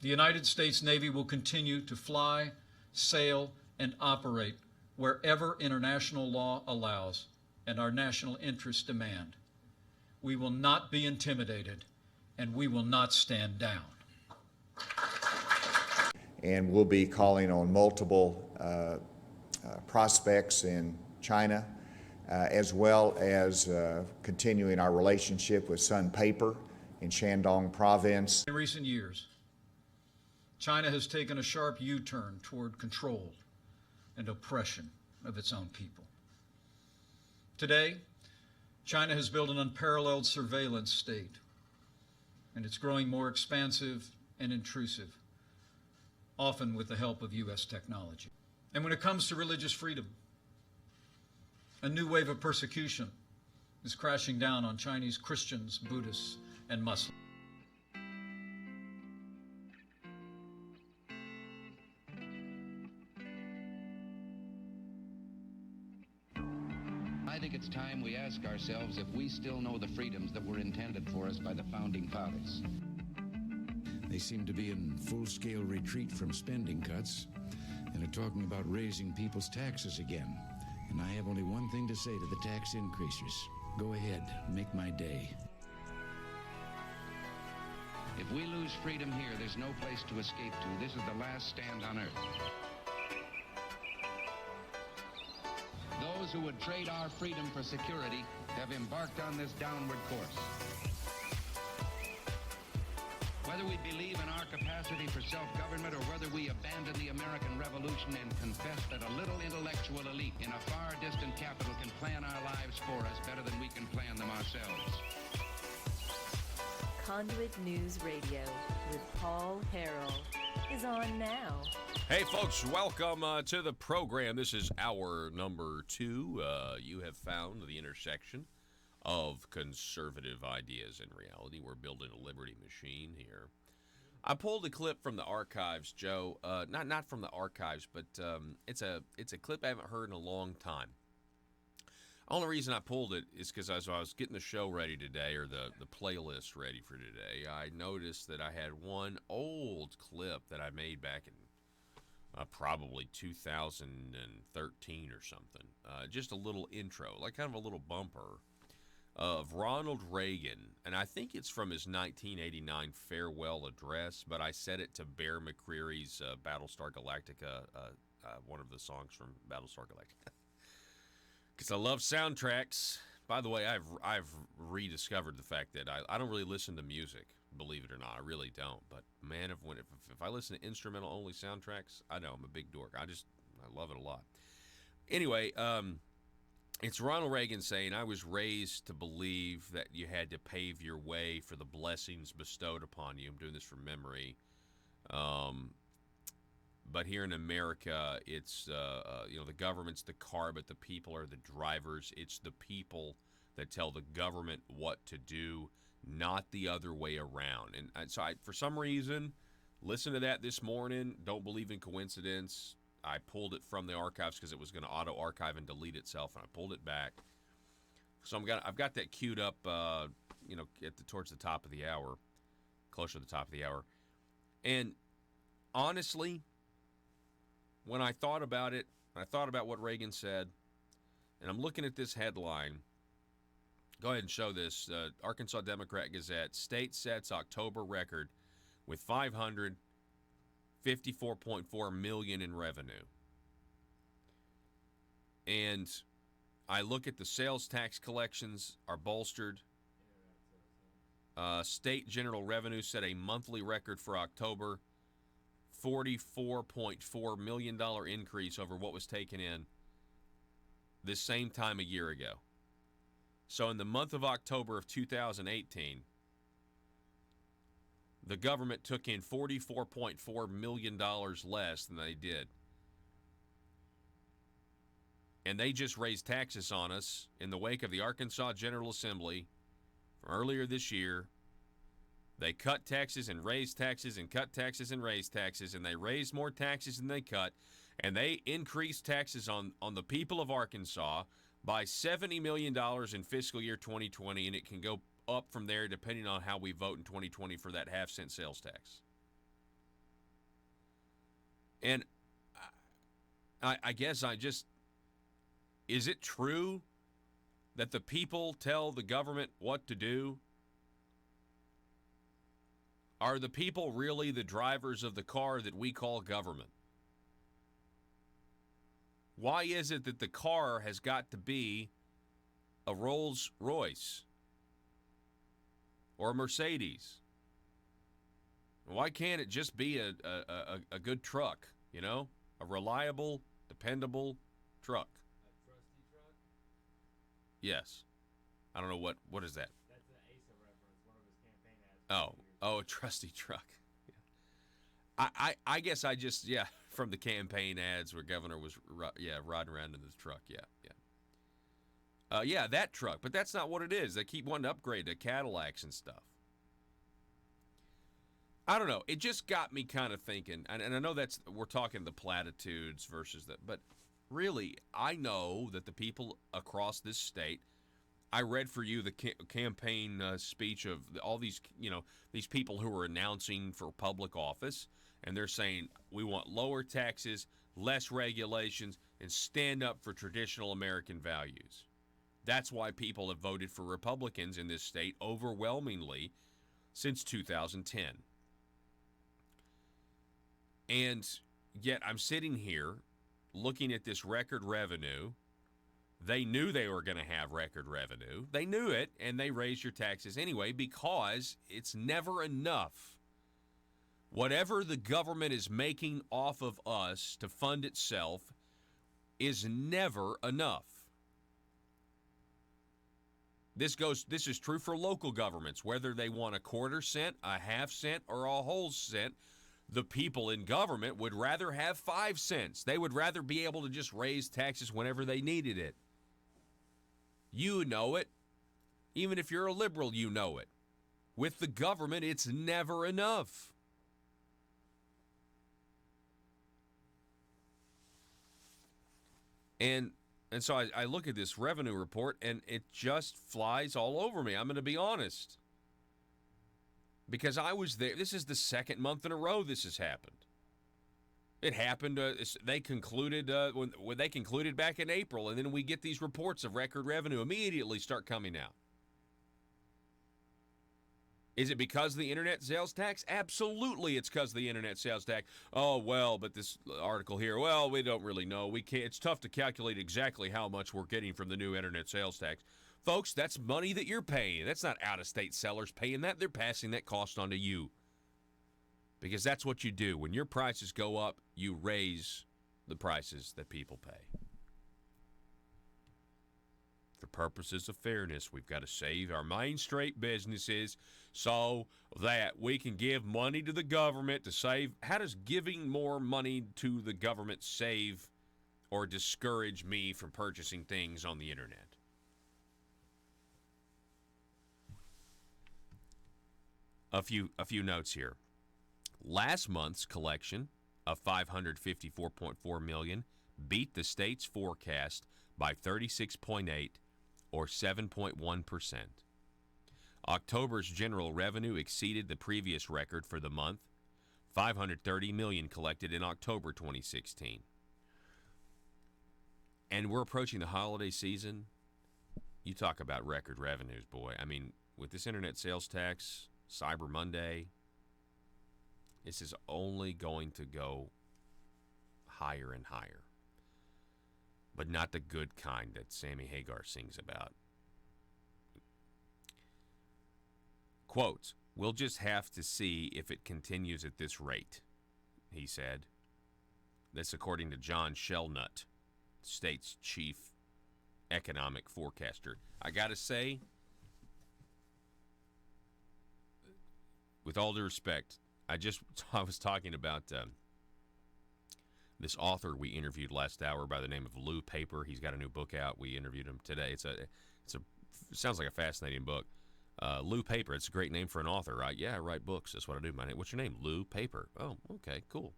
the United States Navy will continue to fly, sail, and operate wherever international law allows and our national interests demand. We will not be intimidated, and we will not stand down. And we'll be calling on multiple prospects in China, as well as continuing our relationship with Sun Paper in Shandong Province. In recent years, China has taken a sharp U-turn toward control and oppression of its own people. Today, China has built an unparalleled surveillance state, and it's growing more expansive and intrusive. often with the help of U.S. technology. And when it comes to religious freedom, a new wave of persecution is crashing down on Chinese Christians, Buddhists, and Muslims. I think it's time we ask ourselves if we still know the freedoms that were intended for us by the Founding Fathers. They seem to be in full-scale retreat from spending cuts and are talking about raising people's taxes again. And I have only one thing to say to the tax increasers. Go ahead, make my day. If we lose freedom here, there's no place to escape to. This is the last stand on earth. Those who would trade our freedom for security have embarked on this downward course. Whether we believe in our capacity for self-government or whether we abandon the American Revolution and confess that a little intellectual elite in a far distant capital can plan our lives for us better than we can plan them ourselves. Conduit News Radio with Paul Harrell is on now. Hey, folks, welcome to the program. This is hour number 2. You have found the intersection of conservative ideas and reality. We're building a liberty machine here. I pulled a clip from the archives, Joe. Not from the archives, but it's a clip I haven't heard in a long time. Only reason I pulled it is because as I was getting the show ready today, or the playlist ready for today, I noticed that I had one old clip that I made back in probably 2013 or something. Just a little intro, like kind of a little bumper of Ronald Reagan, and I think it's from his 1989 farewell address, but I set it to Bear McCreary's Battlestar Galactica, one of the songs from Battlestar Galactica. Because I love soundtracks. By the way, I've rediscovered the fact that I don't really listen to music, believe it or not. I really don't. But man, if I listen to instrumental only soundtracks, I know I'm a big dork. I love it a lot. Anyway, it's Ronald Reagan saying, "I was raised to believe that you had to pave your way for the blessings bestowed upon you." I'm doing this from memory. But here in America, it's, the government's the car, but the people are the drivers. It's the people that tell the government what to do, not the other way around. And so for some reason, listen to that this morning. Don't believe in coincidence. I pulled it from the archives because it was going to auto-archive and delete itself, and I pulled it back. So I've got that queued up, towards the top of the hour, closer to the top of the hour. And honestly, when I thought about it, I thought about what Reagan said, and I'm looking at this headline. Go ahead and show this. Arkansas Democrat Gazette. State sets October record with $554.4 million in revenue. And I look at the sales tax collections are bolstered. State general revenue set a monthly record for October. $44.4 million increase over what was taken in this same time a year ago. So in the month of October of 2018, the government took in $44.4 million less than they did. And they just raised taxes on us in the wake of the Arkansas General Assembly from earlier this year. They cut taxes and raised taxes and cut taxes and raised taxes, and they raised more taxes than they cut, and they increased taxes on the people of Arkansas by $70 million in fiscal year 2020, and it can go up from there depending on how we vote in 2020 for that half-cent sales tax. And I guess is it true that the people tell the government what to do? Are the people really the drivers of the car that we call government? Why is it that the car has got to be a Rolls Royce or a Mercedes? Why can't it just be a good truck, a reliable, dependable truck? A trusty truck? Yes. I don't know what is that? That's an Asa reference, one of his campaign ads. Oh, a trusty truck. I guess I just, from the campaign ads where Governor was, riding around in this truck. That truck. But that's not what it is. They keep wanting to upgrade to Cadillacs and stuff. I don't know. It just got me kind of thinking, and I know we're talking the platitudes versus that, but really, I know that the people across this state, I read for you the campaign speech of all these, these people who are announcing for public office, and they're saying, we want lower taxes, less regulations, and stand up for traditional American values. That's why people have voted for Republicans in this state overwhelmingly since 2010. And yet I'm sitting here looking at this record revenue. They knew they were going to have record revenue. They knew it, and they raised your taxes anyway because it's never enough. Whatever the government is making off of us to fund itself is never enough. This is true for local governments, whether they want a quarter cent, a half cent, or a whole cent. The people in government would rather have 5 cents. They would rather be able to just raise taxes whenever they needed it. You know it. Even if you're a liberal, you know it. With the government, it's never enough. And so I look at this revenue report, and it just flies all over me. I'm going to be honest. Because I was there. This is the second month in a row this has happened. It happened. They concluded when they concluded back in April, and then we get these reports of record revenue immediately start coming out. Is it because of the internet sales tax? Absolutely, it's because of the internet sales tax. Oh well, but this article here. Well, we don't really know. We can't. It's tough to calculate exactly how much we're getting from the new internet sales tax. Folks, that's money that you're paying. That's not out-of-state sellers paying that. They're passing that cost on to you. Because that's what you do. When your prices go up, you raise the prices that people pay. For purposes of fairness, we've got to save our Main Street businesses so that we can give money to the government to save. How does giving more money to the government save or discourage me from purchasing things on the internet? A few notes here. Last month's collection of $554.4 million beat the state's forecast by 36.8 or 7.1%. October's general revenue exceeded the previous record for the month, $530 million collected in October 2016. And we're approaching the holiday season. You talk about record revenues, boy. I mean, with this internet sales tax, Cyber Monday, this is only going to go higher and higher. But not the good kind that Sammy Hagar sings about. Quote, "We'll just have to see if it continues at this rate," he said. That's according to John Shelnut, state's chief economic forecaster. I got to say, with all due respect, I was talking about this author we interviewed last hour by the name of Lou Paper. He's got a new book out. We interviewed him today. It sounds like a fascinating book. Lou Paper. It's a great name for an author, right? Yeah, I write books. That's what I do. What's your name? Lou Paper. Oh, okay, cool.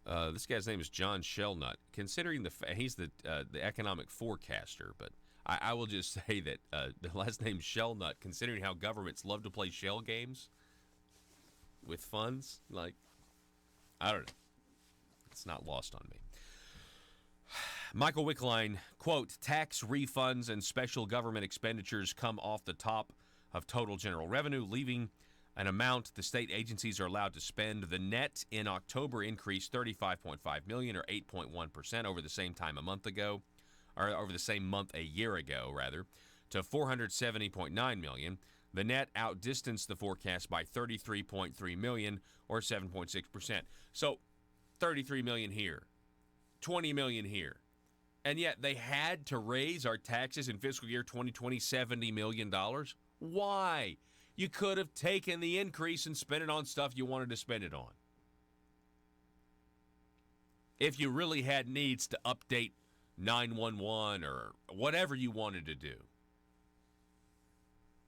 This guy's name is John Shelnut. Considering he's the economic forecaster, but I will just say that the last name Shelnut, considering how governments love to play shell games with funds, like, I don't know. It's not lost on me. Michael Wickline, quote, "Tax refunds and special government expenditures come off the top of total general revenue, leaving an amount the state agencies are allowed to spend. The net in October increased $35.5 million or 8.1% over the same time a month ago, or over the same month a year ago, rather, to $470.9 million. The net outdistanced the forecast by $33.3 million or 7.6%. So $33 million here, $20 million here. And yet they had to raise our taxes in fiscal year 2020 $70 million. Why? You could have taken the increase and spent it on stuff you wanted to spend it on. if you really had needs to update 911 or whatever you wanted to do.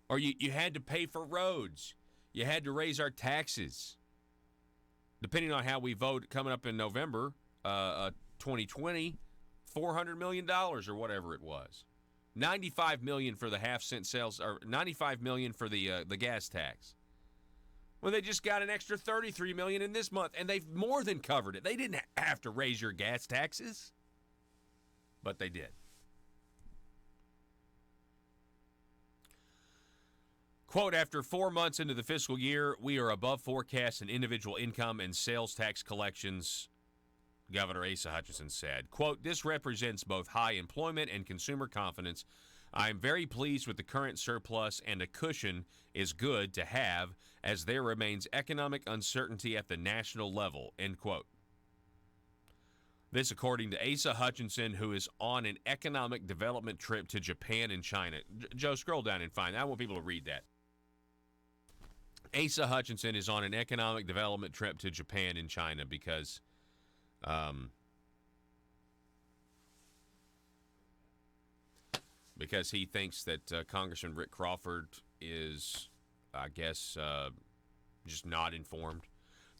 Or you had to pay for roads. You had to raise our taxes. Depending on how we vote coming up in November 2020, $400 million or whatever it was. $95 million for the half-cent sales, or $95 million for the gas tax. Well, they just got an extra $33 million in this month, and they've more than covered it. They didn't have to raise your gas taxes, but they did. Quote, after 4 months into the fiscal year, we are above forecast in individual income and sales tax collections, Governor Asa Hutchinson said. Quote, this represents both high employment and consumer confidence. I am very pleased with the current surplus, and a cushion is good to have as there remains economic uncertainty at the national level, end quote. This according to Asa Hutchinson, who is on an economic development trip to Japan and China. Joe, scroll down and find that. I want people to read that. Asa Hutchinson is on an economic development trip to Japan and China because he thinks that Congressman Rick Crawford is, I guess, just not informed,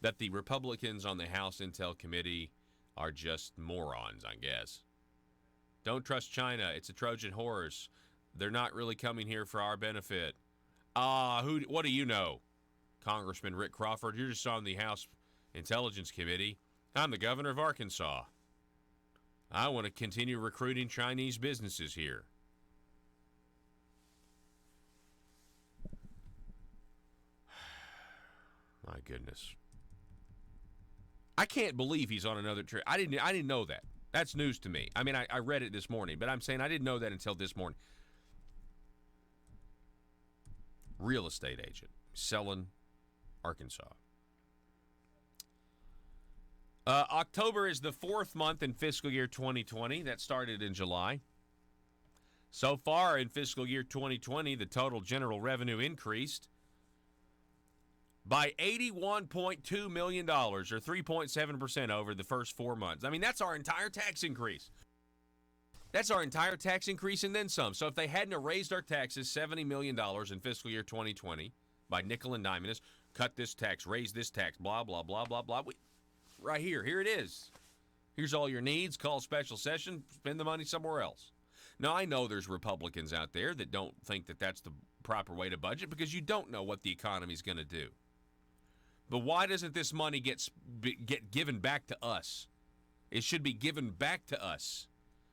that the Republicans on the House Intel Committee are just morons, I guess. Don't trust China. It's a Trojan horse. They're not really coming here for our benefit. What do you know, Congressman Rick Crawford? You're just on the House Intelligence Committee. I'm the governor of Arkansas. I want to continue recruiting Chinese businesses here. My goodness. I can't believe he's on another trip. I didn't know that. That's news to me. I mean, I read it this morning, but I'm saying I didn't know that until this morning. Real estate agent, selling Arkansas. October is the fourth month in fiscal year 2020. That started in July. So far in fiscal year 2020, the total general revenue increased by $81.2 million, or 3.7% over the first 4 months. I mean, that's our entire tax increase. That's our entire tax increase and then some. So if they hadn't raised our taxes $70 million in fiscal year 2020 by nickel and diming us, cut this tax, raise this tax, blah, blah, blah, blah, blah. Right here. Here it is. Here's all your needs. Call a special session. Spend the money somewhere else. Now, I know there's Republicans out there that don't think that that's the proper way to budget because you don't know what the economy's going to do. But why doesn't this money get given back to us? It should be given back to us,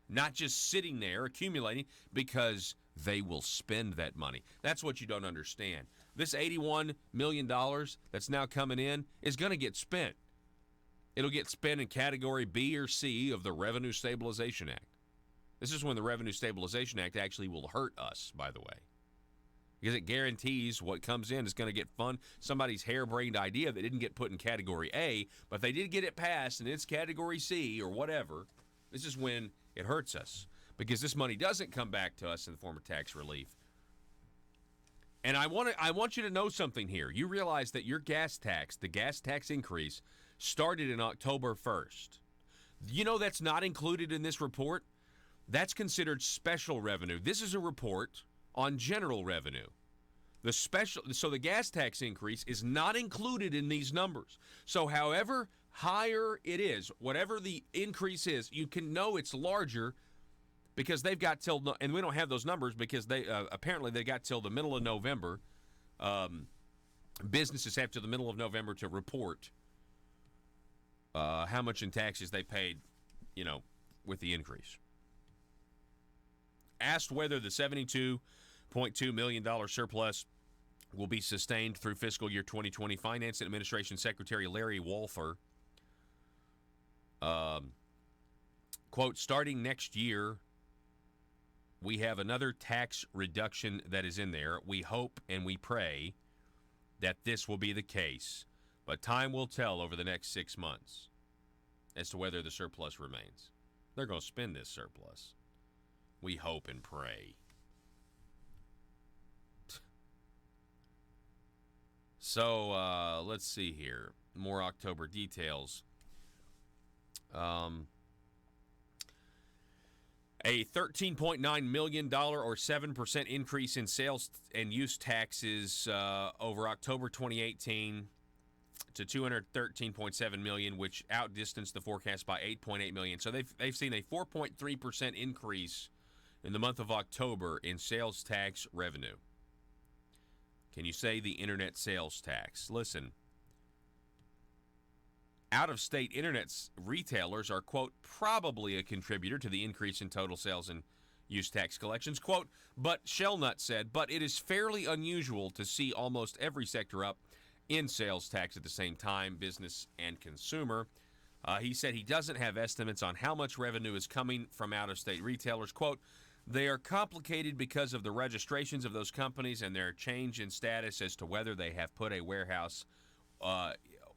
not just sitting there accumulating, because they will spend that money. That's what you don't understand. This $81 million that's now coming in is going to get spent. It'll get spent in Category B or C of the Revenue Stabilization Act. This is when the Revenue Stabilization Act actually will hurt us, by the way, because it guarantees what comes in is going to get somebody's harebrained idea that didn't get put in Category A, but they did get it passed and it's Category C or whatever. This is when it hurts us, because this money doesn't come back to us in the form of tax relief. And I want you to know something here. You realize that your gas tax, the gas tax increase, started in October 1st. You know that's not included in this report? That's considered special revenue. This is a report on general revenue. So the gas tax increase is not included in these numbers. So however higher it is, whatever the increase is, you can know it's larger because they've got till, and we don't have those numbers because they apparently they got till the middle of November. Businesses have till the middle of November to report how much in taxes they paid, with the increase. Asked whether the $72.2 million surplus will be sustained through fiscal year 2020, Finance and Administration Secretary Larry Walther, quote, starting next year, we have another tax reduction that is in there. We hope and we pray that this will be the case, but time will tell over the next 6 months as to whether the surplus remains. They're going to spend this surplus. We hope and pray. So let's see here. More October details. A $13.9 million or 7% increase in sales and use taxes over October 2018 to $213.7 million, which outdistanced the forecast by $8.8 million. So they've seen a 4.3% increase in the month of October in sales tax revenue. Can you say the internet sales tax? Listen, out-of-state internet retailers are, quote, probably a contributor to the increase in total sales and use tax collections, quote, but Shellnut said, but it is fairly unusual to see almost every sector up in sales tax at the same time, business and consumer. He said he doesn't have estimates on how much revenue is coming from out-of-state retailers. Quote, they are complicated because of the registrations of those companies and their change in status as to whether they have put a warehouse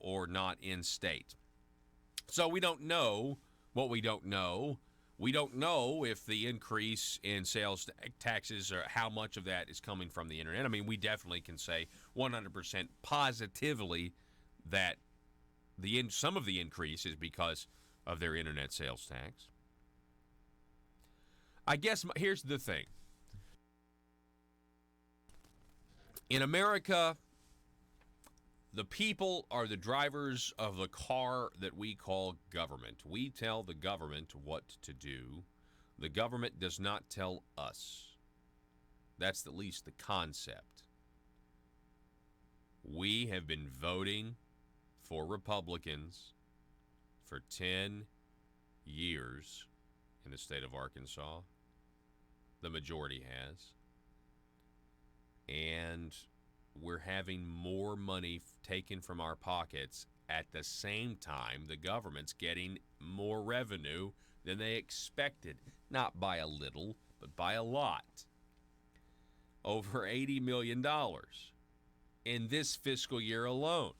or not in state. So we don't know what we don't know. We don't know if the increase in sales taxes or how much of that is coming from the internet. I mean, we definitely can say 100% positively that some of the increase is because of their internet sales tax. I guess here's the thing. In America, the people are the drivers of the car that we call government. We tell the government what to do. The government does not tell us. That's at least the concept. We have been voting for Republicans for 10 years in the state of Arkansas. The majority has. And we're having more money taken from our pockets at the same time the government's getting more revenue than they expected. Not by a little, but by a lot. Over $80 million in this fiscal year alone.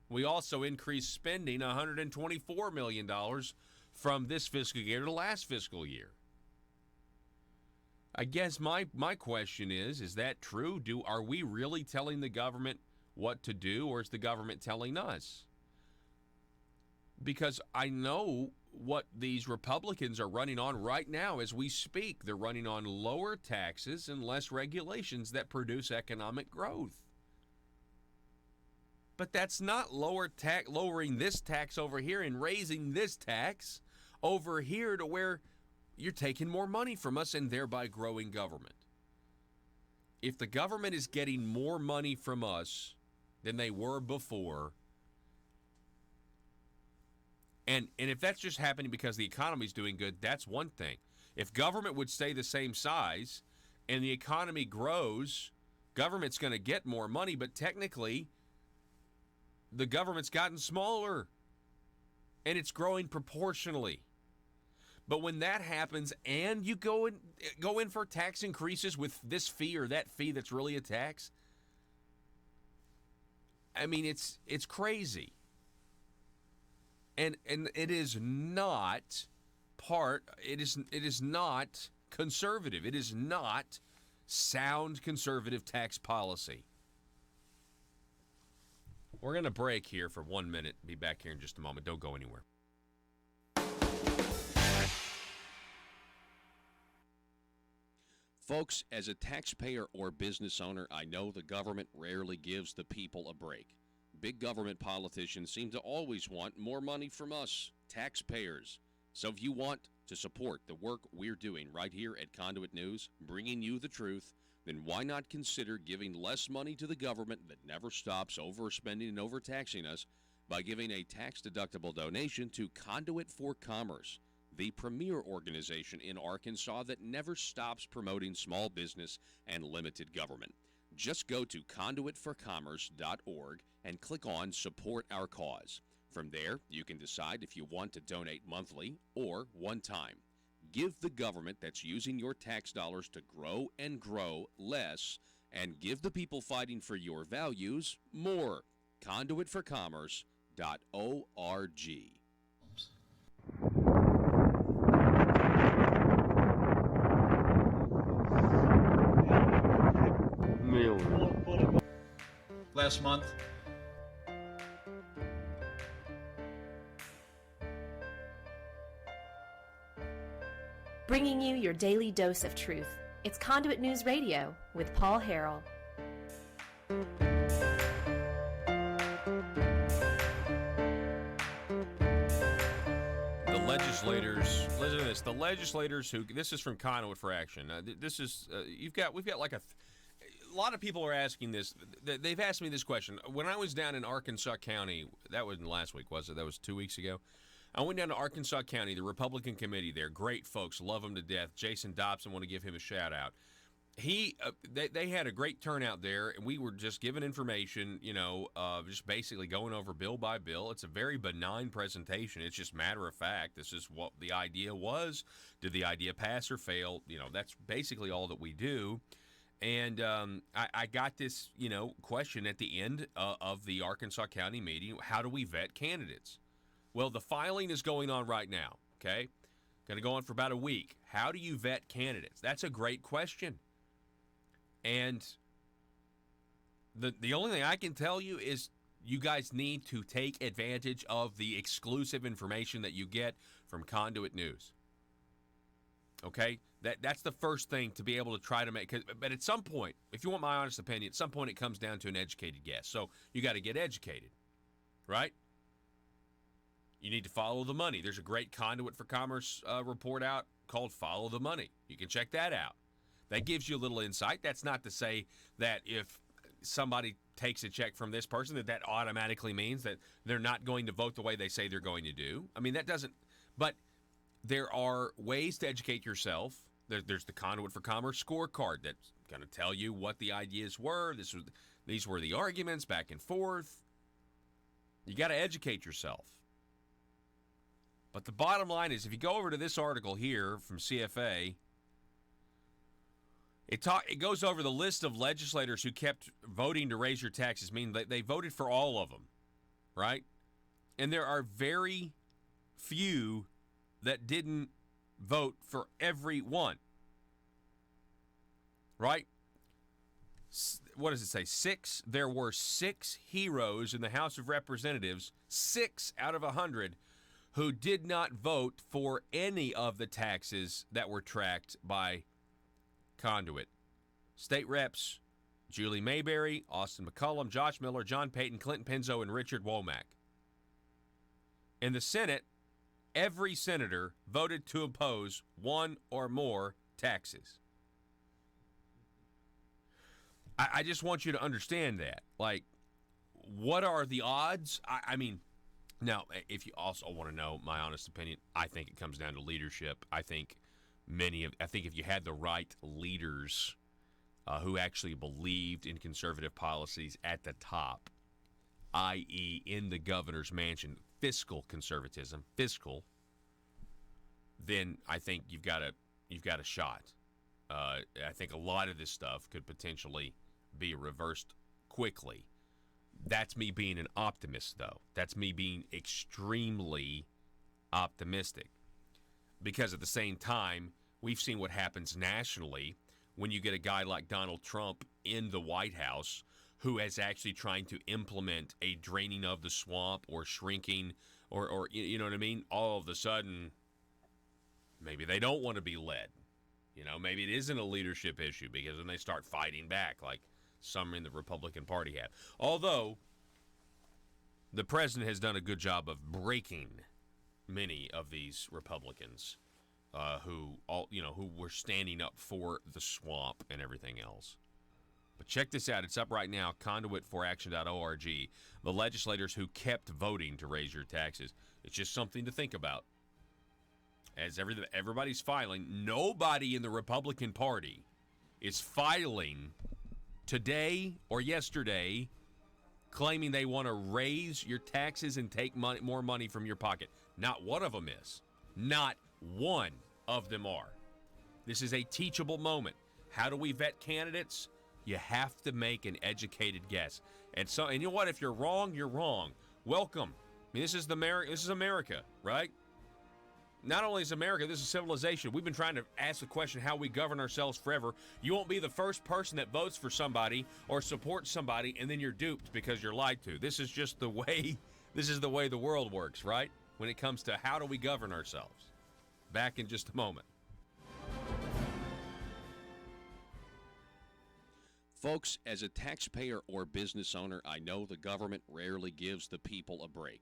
We also increased spending $124 million from this fiscal year to last fiscal year. I guess my question is that true? Are we really telling the government what to do, or is the government telling us? Because I know what these Republicans are running on right now as we speak. They're running on lower taxes and less regulations that produce economic growth. But that's not lowering this tax over here and raising this tax over here to where you're taking more money from us and thereby growing government. If the government is getting more money from us than they were before, and if that's just happening because the economy's doing good, that's one thing. If government would stay the same size and the economy grows, government's going to get more money, but technically the government's gotten smaller and it's growing proportionally. But when that happens and you go in for tax increases with this fee or that fee that's really a tax, I mean, it's crazy. And it is not it is not conservative. It is not sound conservative tax policy. We're going to break here for 1 minute. Be back here in just a moment. Don't go anywhere. Folks, as a taxpayer or business owner, I know the government rarely gives the people a break. Big government politicians seem to always want more money from us, taxpayers. So if you want to support the work we're doing right here at Conduit News, bringing you the truth, then why not consider giving less money to the government that never stops overspending and overtaxing us by giving a tax-deductible donation to Conduit for Commerce, the premier organization in Arkansas that never stops promoting small business and limited government. Just go to conduitforcommerce.org and click on Support Our Cause. From there, you can decide if you want to donate monthly or one time. Give the government that's using your tax dollars to grow and grow less, and give the people fighting for your values more. Conduitforcommerce.org. Last month, bringing you your daily dose of truth. It's Conduit News Radio with Paul Harrell. Listen to this. The legislators who, this is from Conduit for Action. This is, we've got like a lot of people are asking this. They've asked me this question. When I was down in Arkansas County, that wasn't last week, was it? That was 2 weeks ago. I went down to Arkansas County, the Republican committee there. Great folks, love them to death. Jason Dobson, want to give him a shout out. They had a great turnout there, and we were just giving information, just basically going over bill by bill. It's a very benign presentation. It's just matter of fact. This is what the idea was. Did the idea pass or fail? That's basically all that we do. And I got this, question at the end of the Arkansas County meeting. How do we vet candidates? Well, the filing is going on right now, okay? Going to go on for about a week. How do you vet candidates? That's a great question. And the only thing I can tell you is you guys need to take advantage of the exclusive information that you get from Conduit News. Okay? That's the first thing to be able to try to make. But at some point, if you want my honest opinion, at some point it comes down to an educated guess. So you got to get educated, right? You need to follow the money. There's a great Conduit for Commerce report out called Follow the Money. You can check that out. That gives you a little insight. That's not to say that if somebody takes a check from this person that automatically means that they're not going to vote the way they say they're going to do. I mean, that doesn't. But there are ways to educate yourself. There's the Conduit for Commerce scorecard that's going to tell you what the ideas were. These were the arguments back and forth. You got to educate yourself. But the bottom line is, if you go over to this article here from CFA, it goes over the list of legislators who kept voting to raise your taxes. I mean, they voted for all of them, right? And there are very few that didn't vote for every one, right? What does it say? 6? There were 6 heroes in the House of Representatives, 6 out of 100, who did not vote for any of the taxes that were tracked by Conduit. State reps Julie Mayberry, Austin McCullum, Josh Miller, John Payton, Clinton Penzo, and Richard Womack. In the Senate, every senator voted to impose one or more taxes. I just want you to understand that. Like, what are the odds? I mean, now, if you also want to know my honest opinion, I think it comes down to leadership. I think if you had the right leaders who actually believed in conservative policies at the top, i.e. in the governor's mansion, fiscal conservatism, then I think you've got a shot. I think a lot of this stuff could potentially be reversed quickly. That's me being an optimist, though. That's me being extremely optimistic. Because at the same time, we've seen what happens nationally when you get a guy like Donald Trump in the White House who is actually trying to implement a draining of the swamp or shrinking or you know what I mean? All of a sudden, maybe they don't want to be led. Maybe it isn't a leadership issue because then they start fighting back like some in the Republican Party have. Although the president has done a good job of breaking many of these Republicans who were standing up for the swamp and everything else. But check this out. It's up right now, conduitforaction.org. The legislators who kept voting to raise your taxes. It's just something to think about. As everybody's filing, nobody in the Republican Party is filing today or yesterday claiming they want to raise your taxes and take more money from your pocket. Not one of them is. Not one of them are. This is a teachable moment. How do we vet candidates? You have to make an educated guess. And you know what? If you're wrong, you're wrong. Welcome. I mean, this is America, right? Not only is America, this is civilization. We've been trying to ask the question how we govern ourselves forever. You won't be the first person that votes for somebody or supports somebody and then you're duped because you're lied to. This is just the way the world works, right? When it comes to how do we govern ourselves. Back in just a moment. Folks, as a taxpayer or business owner, I know the government rarely gives the people a break.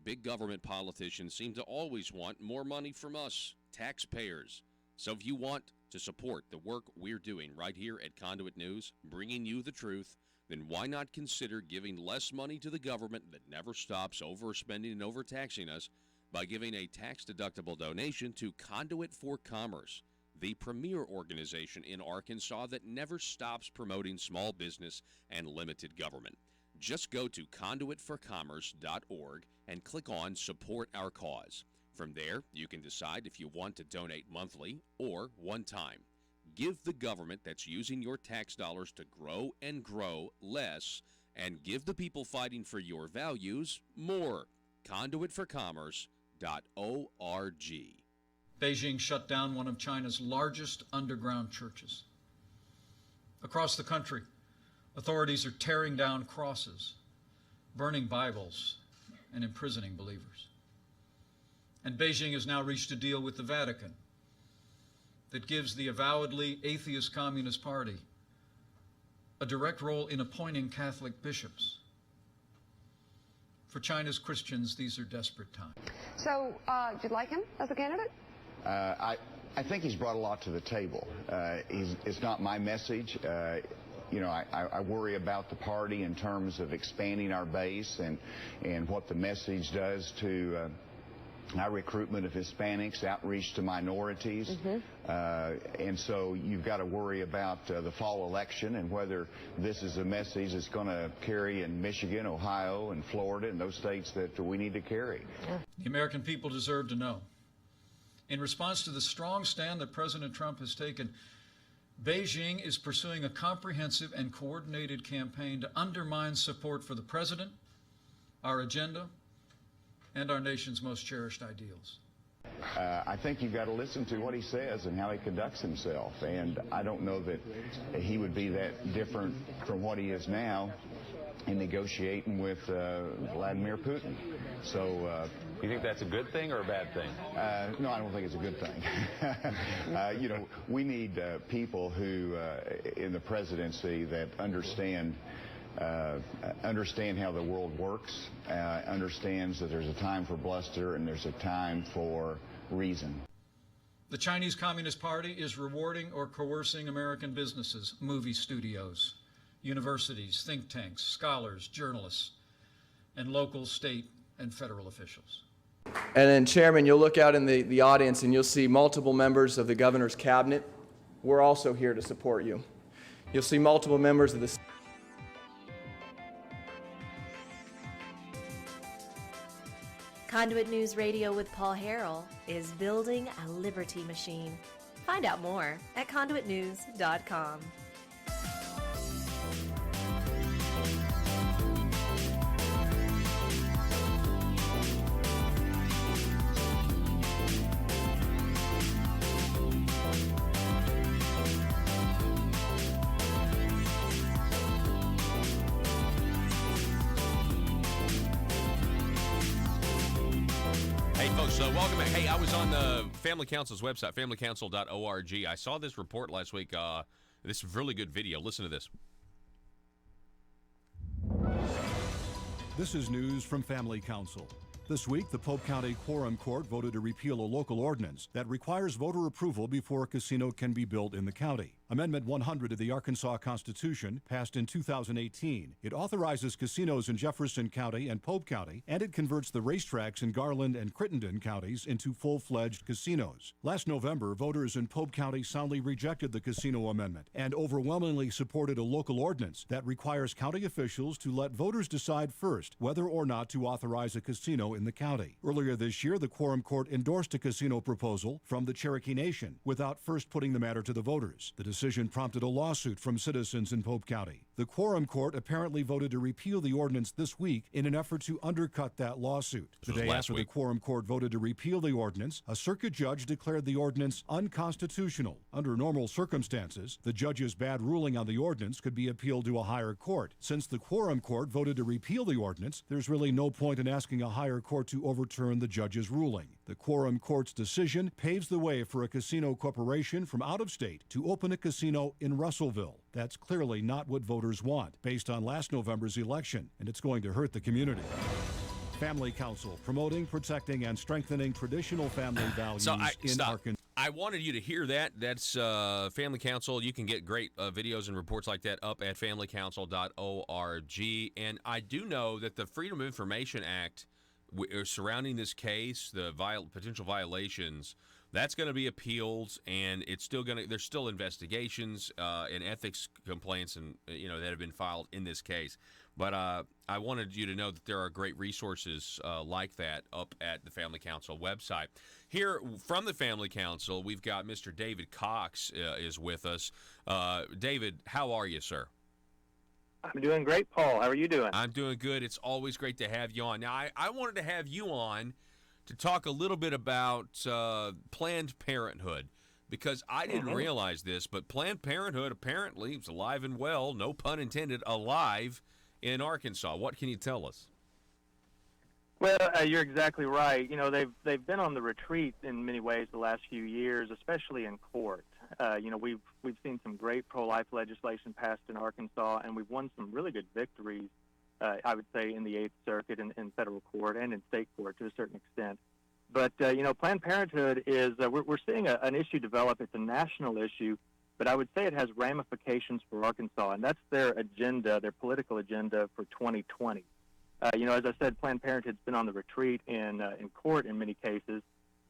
Big government politicians seem to always want more money from us, taxpayers. So if you want to support the work we're doing right here at Conduit News, bringing you the truth, then why not consider giving less money to the government that never stops overspending and overtaxing us by giving a tax-deductible donation to Conduit for Commerce, the premier organization in Arkansas that never stops promoting small business and limited government. Just go to conduitforcommerce.org and click on Support Our Cause. From there, you can decide if you want to donate monthly or one time. Give the government that's using your tax dollars to grow and grow less, and give the people fighting for your values more. Conduitforcommerce.org. Beijing shut down one of China's largest underground churches. Across the country, authorities are tearing down crosses, burning Bibles, and imprisoning believers. And Beijing has now reached a deal with the Vatican that gives the avowedly atheist Communist Party a direct role in appointing Catholic bishops. For China's Christians, these are desperate times. So, do you like him as a candidate? I think he's brought a lot to the table. It's not my message. You know, I worry about the party in terms of expanding our base and what the message does to our recruitment of Hispanics, outreach to minorities. And so you've got to worry about the fall election and whether this is a message that's going to carry in Michigan, Ohio, and Florida, and those states that we need to carry. The American people deserve to know. In response to the strong stand that President Trump has taken, Beijing is pursuing a comprehensive and coordinated campaign to undermine support for the president, our agenda, and our nation's most cherished ideals. I think you've got to listen to what he says and how he conducts himself. And I don't know that he would be that different from what he is now in negotiating with Vladimir Putin. So, you think that's a good thing or a bad thing? No, I don't think it's a good thing. You know, we need people who, in the presidency, that understand how the world works, understands that there's a time for bluster and there's a time for reason. The Chinese Communist Party is rewarding or coercing American businesses, movie studios, universities, think tanks, scholars, journalists, and local, state, and federal officials. And then, Chairman, you'll look out in the audience and you'll see multiple members of the governor's cabinet. We're also here to support you. You'll see multiple members of the... Conduit News Radio with Paul Harrell is building a liberty machine. Find out more at conduitnews.com. Welcome back. Hey, I was on the Family Council's website, familycouncil.org. I saw this report last week. This is a really good video. Listen to this. This is news from Family Council. This week, the Pope County Quorum Court voted to repeal a local ordinance that requires voter approval before a casino can be built in the county. Amendment 100 of the Arkansas Constitution, passed in 2018. It authorizes casinos in Jefferson County and Pope County, and it converts the racetracks in Garland and Crittenden counties into full-fledged casinos. Last November, voters in Pope County soundly rejected the casino amendment and overwhelmingly supported a local ordinance that requires county officials to let voters decide first whether or not to authorize a casino in the county. Earlier this year, the Quorum Court endorsed a casino proposal from the Cherokee Nation without first putting the matter to the voters. The decision prompted a lawsuit from citizens in Pope County. The Quorum Court apparently voted to repeal the ordinance this week in an effort to undercut that lawsuit. The day after the Quorum Court voted to repeal the ordinance, a circuit judge declared the ordinance unconstitutional. Under normal circumstances, the judge's bad ruling on the ordinance could be appealed to a higher court. Since the Quorum Court voted to repeal the ordinance, there's really no point in asking a higher court to overturn the judge's ruling. The Quorum Court's decision paves the way for a casino corporation from out of state to open a casino in Russellville. That's clearly not what voters want, based on last November's election, and it's going to hurt the community. Family Council, promoting, protecting, and strengthening traditional family values in Arkansas. I wanted you to hear that. That's Family Council. You can get great videos and reports like that up at familycouncil.org. And I do know that the Freedom of Information Act surrounding this case, the potential violations, that's going to be appealed, and it's still going to. There's still investigations and ethics complaints, and that have been filed in this case. But I wanted you to know that there are great resources like that up at the Family Council website. Here from the Family Council, we've got Mr. David Cox is with us. David, how are you, sir? I'm doing great, Paul. How are you doing? I'm doing good. It's always great to have you on. Now, I wanted to have you on to talk a little bit about Planned Parenthood, because I didn't realize this, but Planned Parenthood apparently is alive and well, no pun intended, alive in Arkansas. What can you tell us? Well, you're exactly right. They've been on the retreat in many ways the last few years, especially in court. We've seen some great pro-life legislation passed in Arkansas, and we've won some really good victories, I would say, in the Eighth Circuit, in federal court, and in state court to a certain extent. But, Planned Parenthood is, we're seeing an issue develop. It's a national issue, but I would say it has ramifications for Arkansas, and that's their agenda, their political agenda for 2020. As I said, Planned Parenthood's been on the retreat in court in many cases,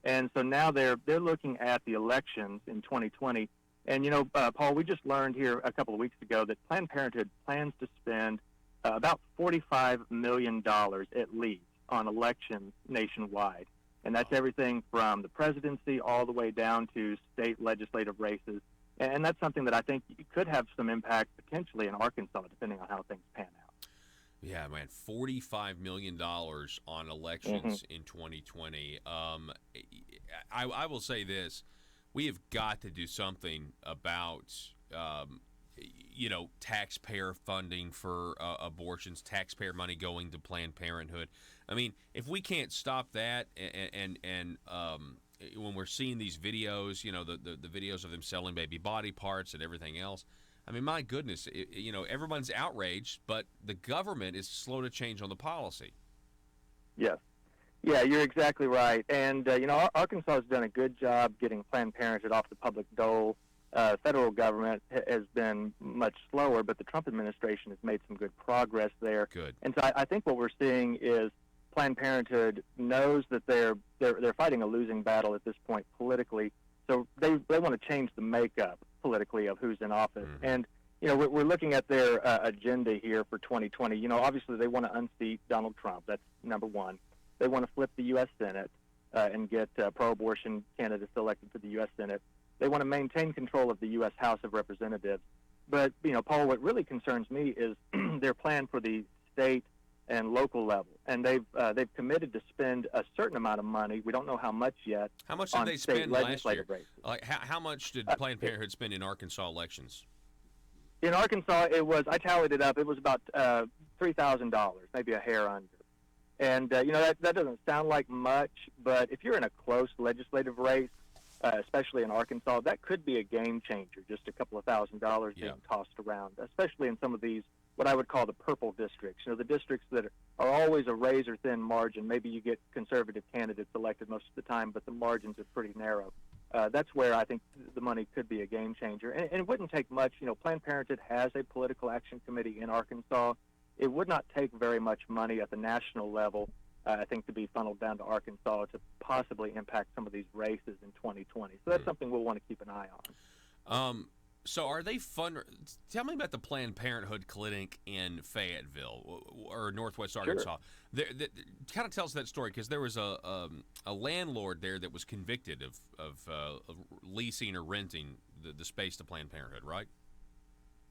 and so now they're looking at the elections in 2020. And, Paul, we just learned here a couple of weeks ago that Planned Parenthood plans to spend about $45 million at least on elections nationwide. And that's everything from the presidency all the way down to state legislative races. And that's something that I think could have some impact potentially in Arkansas, depending on how things pan out. Yeah, man, $45 million on elections in 2020. I will say this. We have got to do something about, taxpayer funding for abortions, taxpayer money going to Planned Parenthood. I mean, if we can't stop that and when we're seeing these videos, the videos of them selling baby body parts and everything else, I mean, my goodness, everyone's outraged, but the government is slow to change on the policy. Yes. Yeah, you're exactly right. And, Arkansas has done a good job getting Planned Parenthood off the public dole. Federal government has been much slower, but the Trump administration has made some good progress there. Good. And so I think what we're seeing is Planned Parenthood knows that they're fighting a losing battle at this point politically, so they want to change the makeup politically of who's in office. And, we're looking at their agenda here for 2020. Obviously they want to unseat Donald Trump. That's number one. They want to flip the U.S. Senate and get pro-abortion candidates elected for the U.S. Senate. They want to maintain control of the U.S. House of Representatives. But, Paul, what really concerns me is their plan for the state and local level. And they've committed to spend a certain amount of money. We don't know how much yet. How much did they spend last year? Races. Like, how much did Planned Parenthood spend in Arkansas elections? In Arkansas, I tallied it up. It was about $3,000, maybe a hair under. And, that doesn't sound like much, but if you're in a close legislative race, especially in Arkansas, that could be a game changer, just a couple of $1,000s being tossed around, especially in some of these, what I would call the purple districts, the districts that are always a razor-thin margin. Maybe you get conservative candidates elected most of the time, but the margins are pretty narrow. That's where I think the money could be a game changer. And it wouldn't take much. Planned Parenthood has a political action committee in Arkansas. It would not take very much money at the national level, I think, to be funneled down to Arkansas to possibly impact some of these races in 2020. So that's something we'll want to keep an eye on. So are they tell me about the Planned Parenthood clinic in Fayetteville or Northwest Arkansas. Sure. Kind of tell us that story, because there was a landlord there that was convicted of leasing or renting the space to Planned Parenthood, right?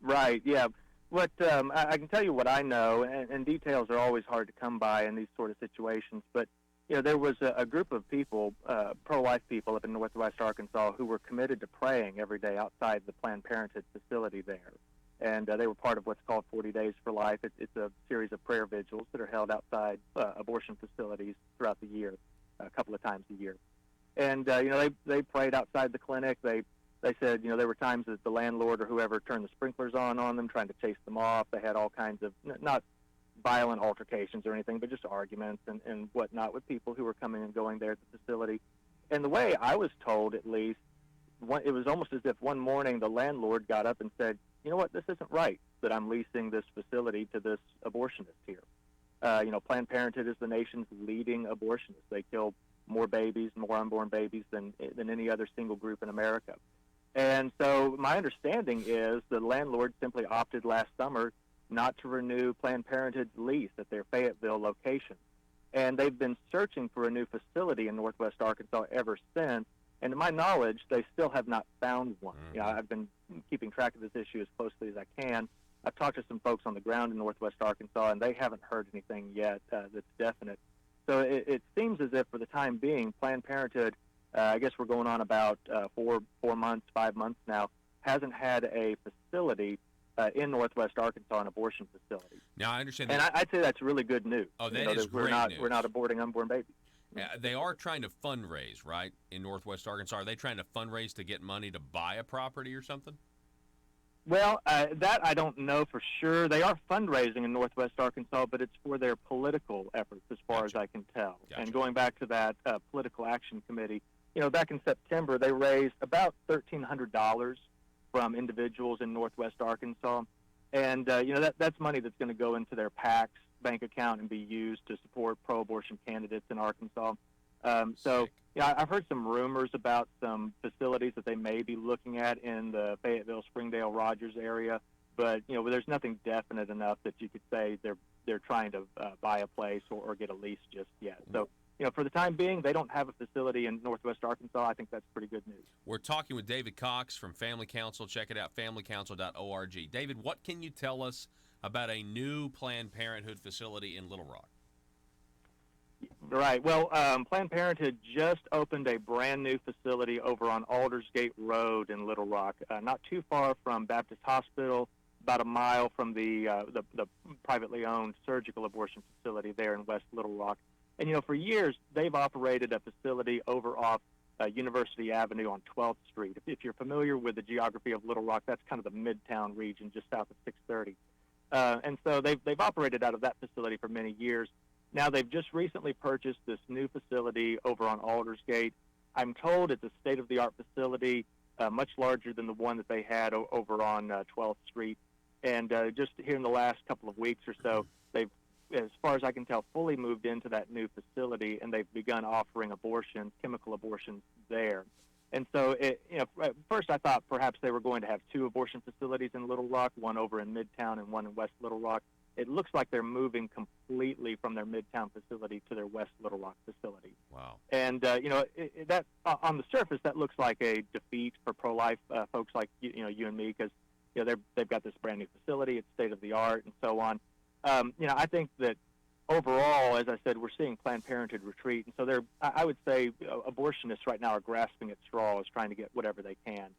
Right, yeah. What I can tell you what I know, and details are always hard to come by in these sort of situations, but there was a group of people, pro-life people up in Northwest Arkansas, who were committed to praying every day outside the Planned Parenthood facility there. And they were part of what's called 40 Days for Life. It's a series of prayer vigils that are held outside abortion facilities throughout the year. a couple of times a year. And they prayed outside the clinic. They said there were times that the landlord or whoever turned the sprinklers on them, trying to chase them off. They had all kinds of not violent altercations or anything, but just arguments and whatnot with people who were coming and going there at the facility. And the way I was told, at least, it was almost as if one morning the landlord got up and said, "You know what? This isn't right that I'm leasing this facility to this abortionist here." Planned Parenthood is the nation's leading abortionist. They kill more babies, more unborn babies than any other single group in America. And so my understanding is the landlord simply opted last summer not to renew Planned Parenthood's lease at their Fayetteville location. And they've been searching for a new facility in Northwest Arkansas ever since. And to my knowledge, they still have not found one. I've been keeping track of this issue as closely as I can. I've talked to some folks on the ground in Northwest Arkansas, and they haven't heard anything yet that's definite. So it seems as if, for the time being, Planned Parenthood, I guess we're going on about 4 months, 5 months now, hasn't had a facility in Northwest Arkansas, an abortion facility. Now, I understand and that. I'd say that's really good news. Oh, that is we're great not news. We're not aborting unborn babies. They are trying to fundraise, right, in Northwest Arkansas. Are they trying to fundraise to get money to buy a property or something? Well, that I don't know for sure. They are fundraising in Northwest Arkansas, but it's for their political efforts, as far as I can tell. And going back to that political action committee, back in September, they raised about $1,300 from individuals in Northwest Arkansas. And, that's money that's going to go into their PAC's bank account and be used to support pro-abortion candidates in Arkansas. I've heard some rumors about some facilities that they may be looking at in the Fayetteville, Springdale, Rogers area, but there's nothing definite enough that you could say they're trying to buy a place or get a lease just yet. So, for the time being, they don't have a facility in Northwest Arkansas. I think that's pretty good news. We're talking with David Cox from Family Council. Check it out, familycouncil.org. David, what can you tell us about a new Planned Parenthood facility in Little Rock? Right. Well, Planned Parenthood just opened a brand new facility over on Aldersgate Road in Little Rock, not too far from Baptist Hospital, about a mile from the privately owned surgical abortion facility there in West Little Rock. And, for years, they've operated a facility over off University Avenue on 12th Street. If you're familiar with the geography of Little Rock, that's kind of the Midtown region just south of 630. And so they've operated out of that facility for many years. Now they've just recently purchased this new facility over on Aldersgate. I'm told it's a state-of-the-art facility, much larger than the one that they had over on 12th Street. And just here in the last couple of weeks or so, they've, as far as I can tell, fully moved into that new facility, and they've begun offering abortions, chemical abortions there. And so, at first I thought perhaps they were going to have two abortion facilities in Little Rock, one over in Midtown and one in West Little Rock. It looks like they're moving completely from their Midtown facility to their West Little Rock facility. Wow. And, that on the surface, that looks like a defeat for pro-life folks like, you and me, because, they've got this brand new facility, it's state-of-the-art, and so on. I think that overall, as I said, we're seeing Planned Parenthood retreat. And so I would say abortionists right now are grasping at straws, trying to get whatever they can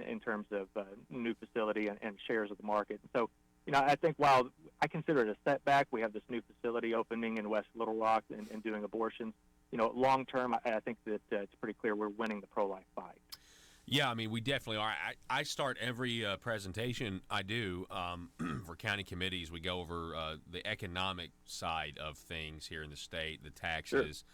in terms of new facility and shares of the market. And so, I think while I consider it a setback, we have this new facility opening in West Little Rock and doing abortions. Long term, I think that it's pretty clear we're winning the pro-life fight. Yeah, I mean, we definitely are. I start every presentation I do for county committees. We go over the economic side of things here in the state, the taxes. Sure.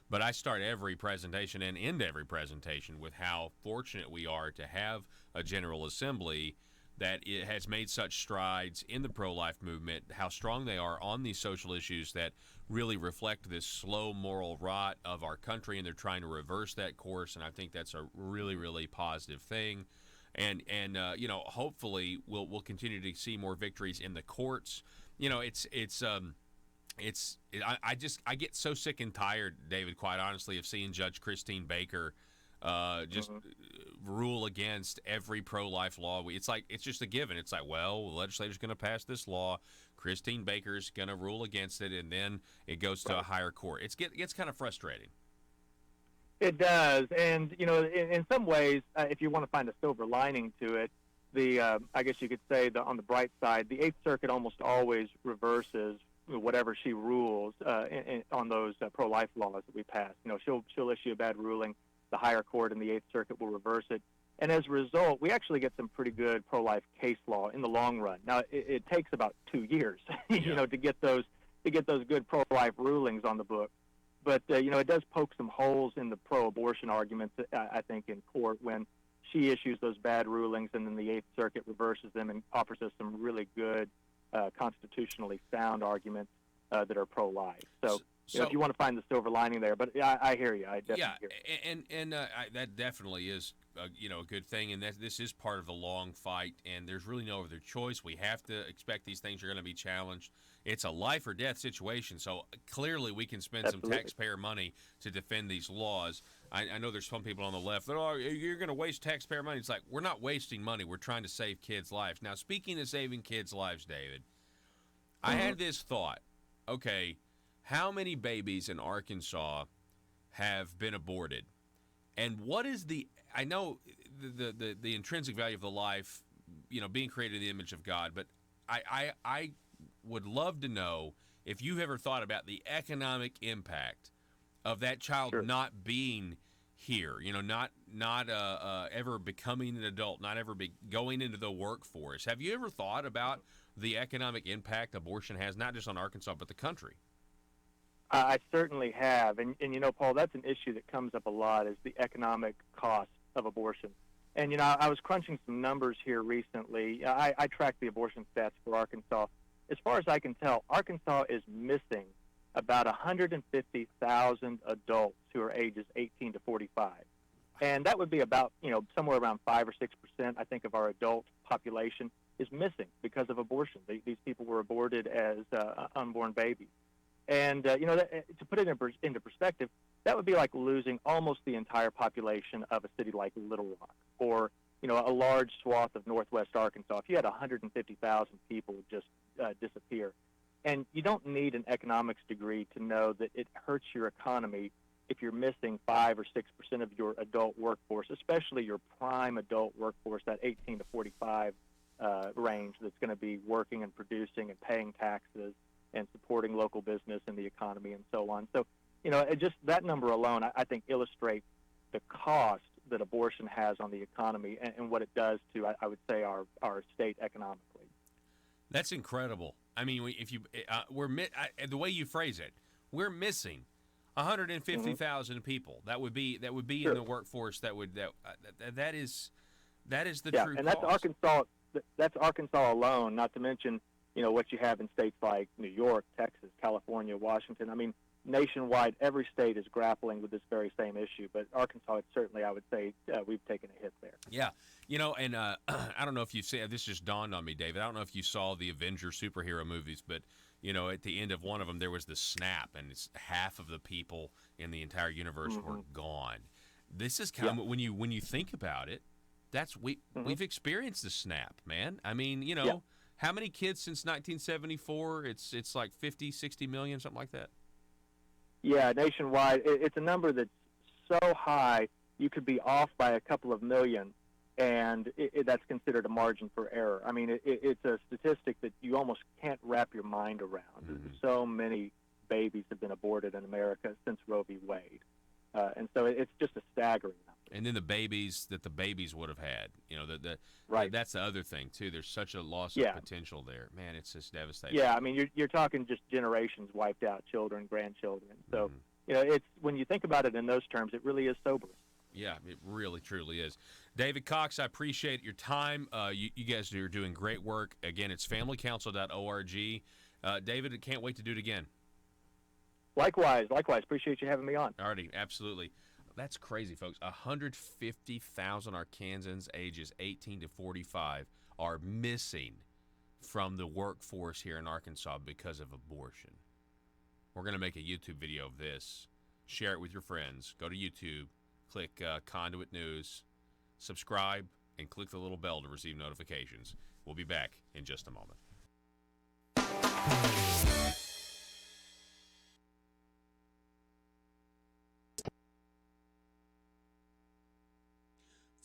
But I start every presentation and end every presentation with how fortunate we are to have a General Assembly that it has made such strides in the pro-life movement, how strong they are on these social issues that really reflect this slow moral rot of our country, and they're trying to reverse that course, and I think that's a really, really positive thing. And hopefully we'll continue to see more victories in the courts. I get so sick and tired, David, quite honestly, of seeing Judge Christine Baker rule against every pro-life law. It's just a given. It's like, well, the legislature's going to pass this law. Christine Baker's going to rule against it, and then it goes to a higher court. It gets kind of frustrating. It does, and in some ways, if you want to find a silver lining to it, I guess you could say on the bright side, the Eighth Circuit almost always reverses whatever she rules on those pro-life laws that we pass. She'll issue a bad ruling. The higher court in the Eighth Circuit will reverse it. And as a result, we actually get some pretty good pro-life case law in the long run. Now, it takes about 2 years, to get those good pro-life rulings on the book. But it does poke some holes in the pro-abortion arguments, I think, in court when she issues those bad rulings, and then the Eighth Circuit reverses them and offers us some really good constitutionally sound arguments that are pro-life. So if you want to find the silver lining there, but I hear you. I definitely hear you. And that definitely is a good thing, and that this is part of the long fight, and there's really no other choice. We have to expect these things are going to be challenged. It's a life or death situation, so clearly we can spend some taxpayer money to defend these laws. I know there's some people on the left that, you're going to waste taxpayer money. It's like, we're not wasting money. We're trying to save kids' lives. Now, speaking of saving kids' lives, David, I had this thought. Okay, how many babies in Arkansas have been aborted? And what is I know the intrinsic value of the life, being created in the image of God, but I would love to know if you've ever thought about the economic impact of that child not being here, not ever becoming an adult, not ever going into the workforce. Have you ever thought about the economic impact abortion has, not just on Arkansas, but the country? I certainly have. And Paul, that's an issue that comes up a lot, is the economic cost of abortion. And, I was crunching some numbers here recently. I tracked the abortion stats for Arkansas. As far as I can tell, Arkansas is missing about 150,000 adults who are ages 18 to 45. And that would be about, somewhere around 5 or 6%, I think, of our adult population is missing because of abortion. These people were aborted as unborn babies. And, to put it into perspective, that would be like losing almost the entire population of a city like Little Rock or, a large swath of northwest Arkansas. If you had 150,000 people just disappear. And you don't need an economics degree to know that it hurts your economy if you're missing 5 or 6% of your adult workforce, especially your prime adult workforce, that 18 to 45 range that's going to be working and producing and paying taxes and supporting local business and the economy and so on. So, just that number alone, I think, illustrates the cost that abortion has on the economy and what it does to, I would say, our state economically. That's incredible. I mean, if you the way you phrase it, we're missing 150,000 people. That would be in the workforce. That is the true. And that's cost. Arkansas. That's Arkansas alone. Not to mention, what you have in states like New York, Texas, California, Washington. I mean, nationwide, every state is grappling with this very same issue. But Arkansas, certainly, I would say, we've taken a hit there. Yeah. And I don't know if you've seen, this just dawned on me, David. I don't know if you saw the Avengers superhero movies, but, at the end of one of them, there was the snap, and it's half of the people in the entire universe were gone. This is kind of, when you think about it, we've experienced the snap, man. I mean, how many kids since 1974? It's like 50, 60 million, something like that. Yeah, nationwide, it's a number that's so high you could be off by a couple of million, and that's considered a margin for error. I mean, it's a statistic that you almost can't wrap your mind around. So many babies have been aborted in America since Roe v. Wade, and so it's just a staggering number. And then the babies that the babies would have had, that's the other thing too. There's such a loss of potential there, man. It's just devastating. Yeah, I mean, you're talking just generations wiped out, children, grandchildren. So it's, when you think about it in those terms, it really is sobering. Yeah, it really, truly is. David Cox, I appreciate your time. You guys are doing great work. Again, it's familycouncil.org. David, I can't wait to do it again. Likewise. Appreciate you having me on. Alrighty, absolutely. That's crazy, folks. 150,000 Arkansans ages 18 to 45 are missing from the workforce here in Arkansas because of abortion. We're going to make a YouTube video of this. Share it with your friends. Go to YouTube, click Conduit News, subscribe, and click the little bell to receive notifications. We'll be back in just a moment.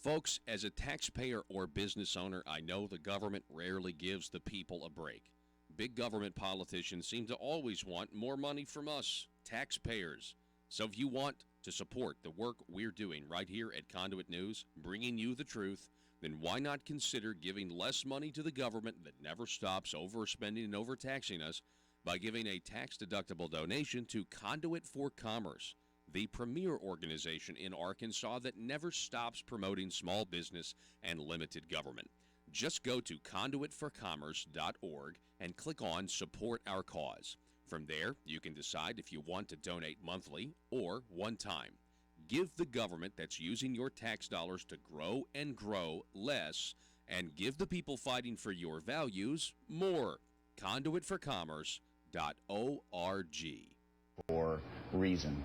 Folks, as a taxpayer or business owner, I know the government rarely gives the people a break. Big government politicians seem to always want more money from us, taxpayers. So if you want to support the work we're doing right here at Conduit News, bringing you the truth, then why not consider giving less money to the government that never stops overspending and overtaxing us by giving a tax-deductible donation to Conduit for Commerce, the premier organization in Arkansas that never stops promoting small business and limited government. Just go to conduitforcommerce.org and click on Support Our Cause. From there, you can decide if you want to donate monthly or one time. Give the government that's using your tax dollars to grow and grow less, and give the people fighting for your values more. Conduitforcommerce.org. For reason.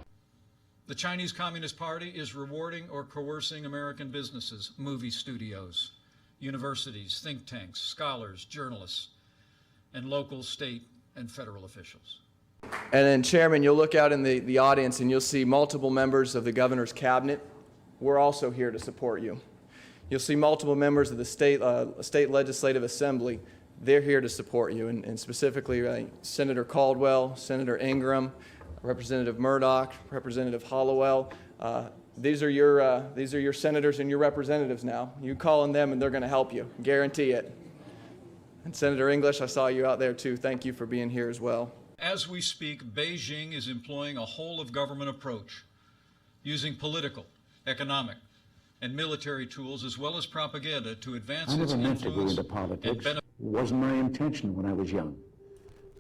The Chinese Communist Party is rewarding or coercing American businesses, movie studios, universities, think tanks, scholars, journalists, and local, state, and federal officials. And then, Chairman, you'll look out in the audience and you'll see multiple members of the governor's cabinet. We're also here to support you. You'll see multiple members of the state legislative assembly. They're here to support you, and specifically Senator Caldwell, Senator Ingram, Representative Murdoch, Representative Hollowell. These are your senators and your representatives now. You call on them and they're going to help you, guarantee it. And Senator English, I saw you out there too. Thank you for being here as well. As we speak, Beijing is employing a whole-of-government approach, using political, economic, and military tools as well as propaganda to advance its I never meant to go influence into politics. and benefit. It wasn't my intention when I was young.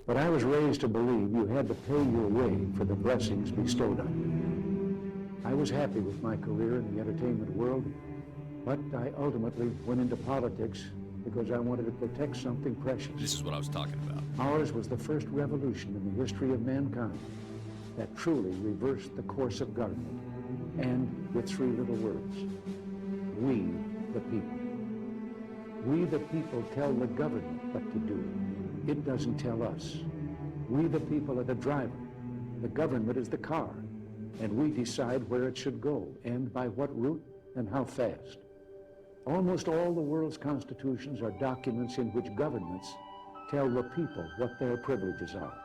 But I was raised to believe you had to pay your way for the blessings bestowed on you. I was happy with my career in the entertainment world, but I ultimately went into politics because I wanted to protect something precious. This is what I was talking about. Ours was the first revolution in the history of mankind that truly reversed the course of government, and with three little words: we the people. We the people tell the government what to do. It doesn't tell us. We the people are the driver. The government is the car, and we decide where it should go and by what route and how fast. Almost all the world's constitutions are documents in which governments tell the people what their privileges are.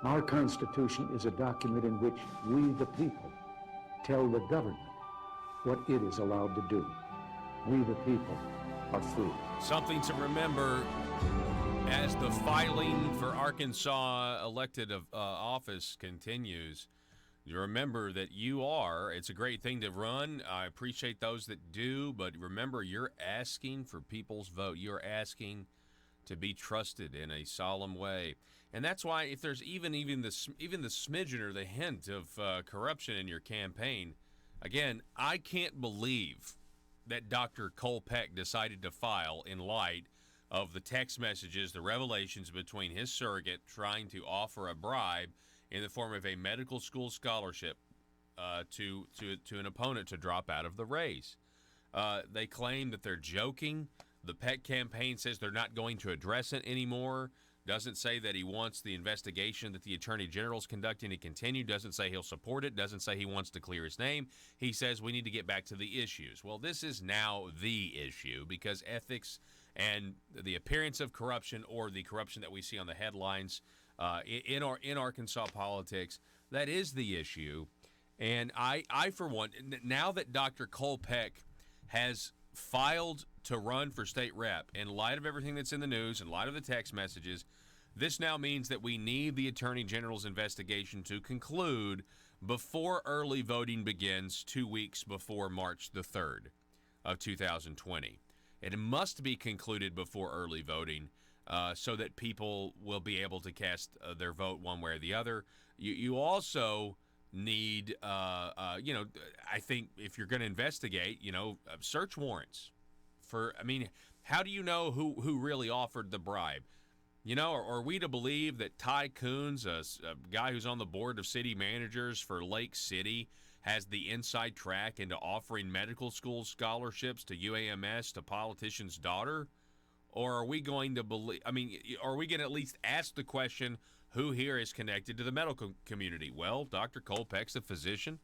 Our Constitution is a document in which we, the people, tell the government what it is allowed to do. We, the people, are free. Something to remember as the filing for Arkansas elected office continues. You remember that it's a great thing to run. I appreciate those that do, but remember, you're asking for people's vote. You're asking to be trusted in a solemn way. And that's why if there's even the smidgen or the hint of corruption in your campaign, again, I can't believe that Dr. Kolpeck decided to file in light of the text messages, the revelations between his surrogate trying to offer a bribe in the form of a medical school scholarship to an opponent to drop out of the race. They claim that they're joking. The Peck campaign says they're not going to address it anymore. Doesn't say that he wants the investigation that the Attorney General is conducting to continue. Doesn't say he'll support it. Doesn't say he wants to clear his name. He says we need to get back to the issues. Well, this is now the issue because ethics and the appearance of corruption, or the corruption that we see on the headlines in Arkansas politics, that is the issue. And I for one, now that Dr. Kolpeck has filed to run for state rep, in light of everything that's in the news, in light of the text messages, this now means that we need the Attorney General's investigation to conclude before early voting begins 2 weeks before March the 3rd of 2020. It must be concluded before early voting so that people will be able to cast their vote one way or the other. You also need, I think if you're going to investigate, search warrants. How do you know who really offered the bribe? Are we to believe that Ty Coons, a guy who's on the board of city managers for Lake City, has the inside track into offering medical school scholarships to UAMS to politician's daughter? Or are we going to believe, are we going to at least ask the question, who here is connected to the medical community? Well, Dr. Kolpeck's a physician.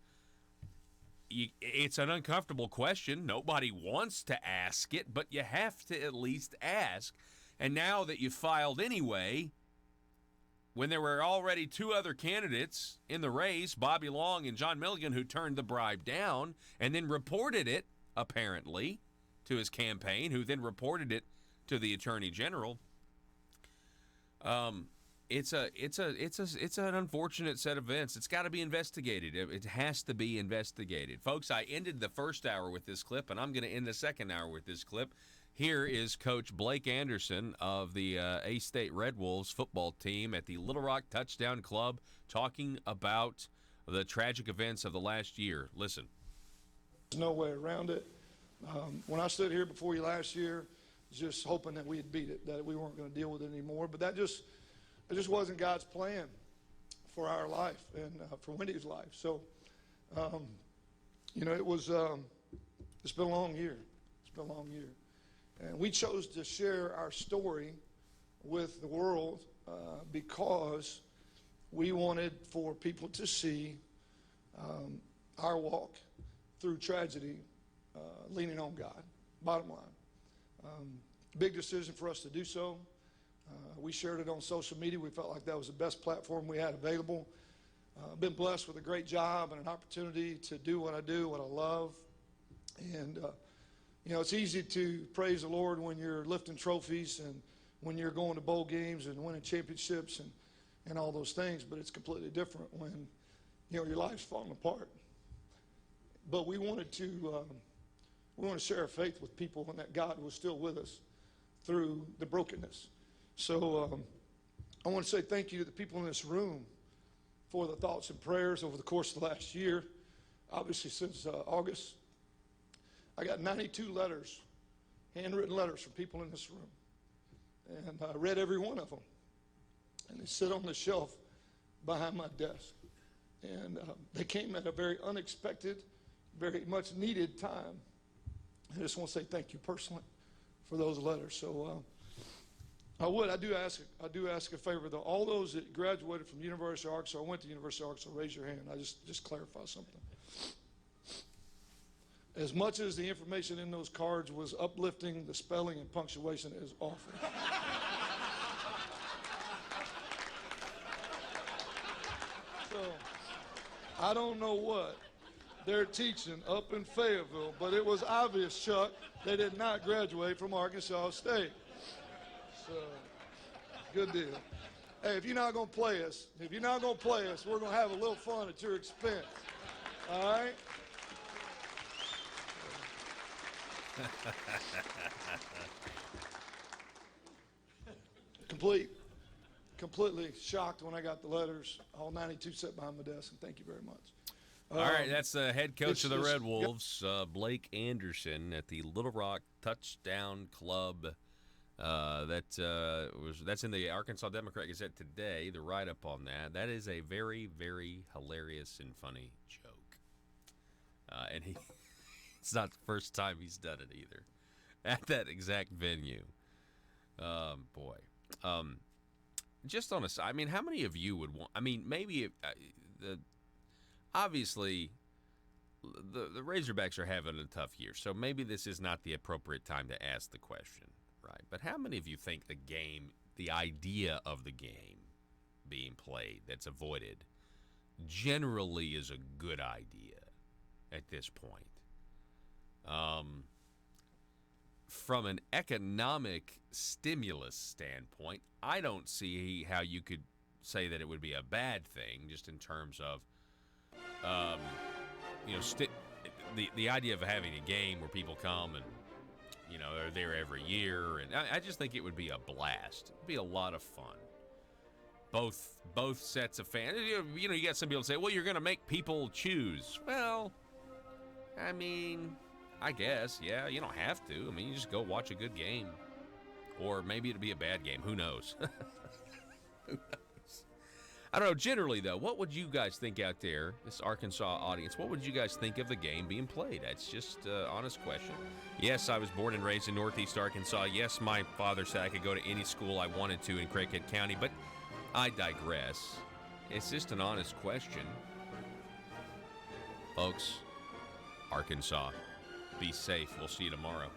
It's an uncomfortable question. Nobody wants to ask it, but you have to at least ask. And now that you filed anyway, when there were already two other candidates in the race, Bobby Long and John Milligan, who turned the bribe down and then reported it, apparently, to his campaign, who then reported it to the Attorney General. It's an unfortunate set of events. It's got to be investigated. It has to be investigated. Folks, I ended the first hour with this clip, and I'm going to end the second hour with this clip. Here is Coach Blake Anderson of the A-State Red Wolves football team at the Little Rock Touchdown Club talking about the tragic events of the last year. Listen. There's no way around it. When I stood here before you last year, just hoping that we had beat it, that we weren't going to deal with it anymore. But it just wasn't God's plan for our life and for Wendy's life. So, it's been a long year. It's been a long year. And we chose to share our story with the world because we wanted for people to see our walk through tragedy, leaning on God, bottom line. Big decision for us to do so. We shared it on social media. We felt like that was the best platform we had available. Been blessed with a great job and an opportunity to do what I do, what I love. And it's easy to praise the Lord when you're lifting trophies and when you're going to bowl games and winning championships and all those things, but it's completely different when, your life's falling apart. But we wanted to share our faith with people and that God was still with us through the brokenness. So I want to say thank you to the people in this room for the thoughts and prayers over the course of the last year. Obviously, since August, I got 92 letters, handwritten letters from people in this room. And I read every one of them. And they sit on the shelf behind my desk. And they came at a very unexpected, very much needed time. I just want to say thank you personally for those letters. So I do ask a favor, though. All those that graduated from University of Arkansas, went to University of Arkansas, raise your hand. I just clarify something. As much as the information in those cards was uplifting, the spelling and punctuation is awful. So, I don't know what they're teaching up in Fayetteville, but it was obvious, Chuck, they did not graduate from Arkansas State. So, good deal. Hey, if you're not going to play us, we're going to have a little fun at your expense. All right? Completely shocked when I got the letters. All 92 sat behind my desk, and thank you very much. All right, that's the head coach of the Red Wolves, Blake Anderson, at the Little Rock Touchdown Club. That's in the Arkansas Democrat Gazette today. The write-up on that. That is a very, very hilarious and funny joke. And it's not the first time he's done it either, at that exact venue. Just on a side, how many of you would want? Maybe obviously the Razorbacks are having a tough year, so maybe this is not the appropriate time to ask the question, right? But how many of you think the idea of the game being played that's avoided, generally is a good idea at this point? From an economic stimulus standpoint, I don't see how you could say that it would be a bad thing, just in terms of, the idea of having a game where people come and, are there every year. And I just think it would be a blast. It'd be a lot of fun. Both sets of fans. You got some people say, well, you're going to make people choose. Well, I guess, yeah, you don't have to. You just go watch a good game. Or maybe it'll be a bad game. Who knows? Who knows? I don't know. Generally, though, what would you guys think out there, this Arkansas audience, what would you guys think of the game being played? That's just an honest question. Yes, I was born and raised in Northeast Arkansas. Yes, my father said I could go to any school I wanted to in Craighead County, but I digress. It's just an honest question. Folks, Arkansas, be safe. We'll see you tomorrow.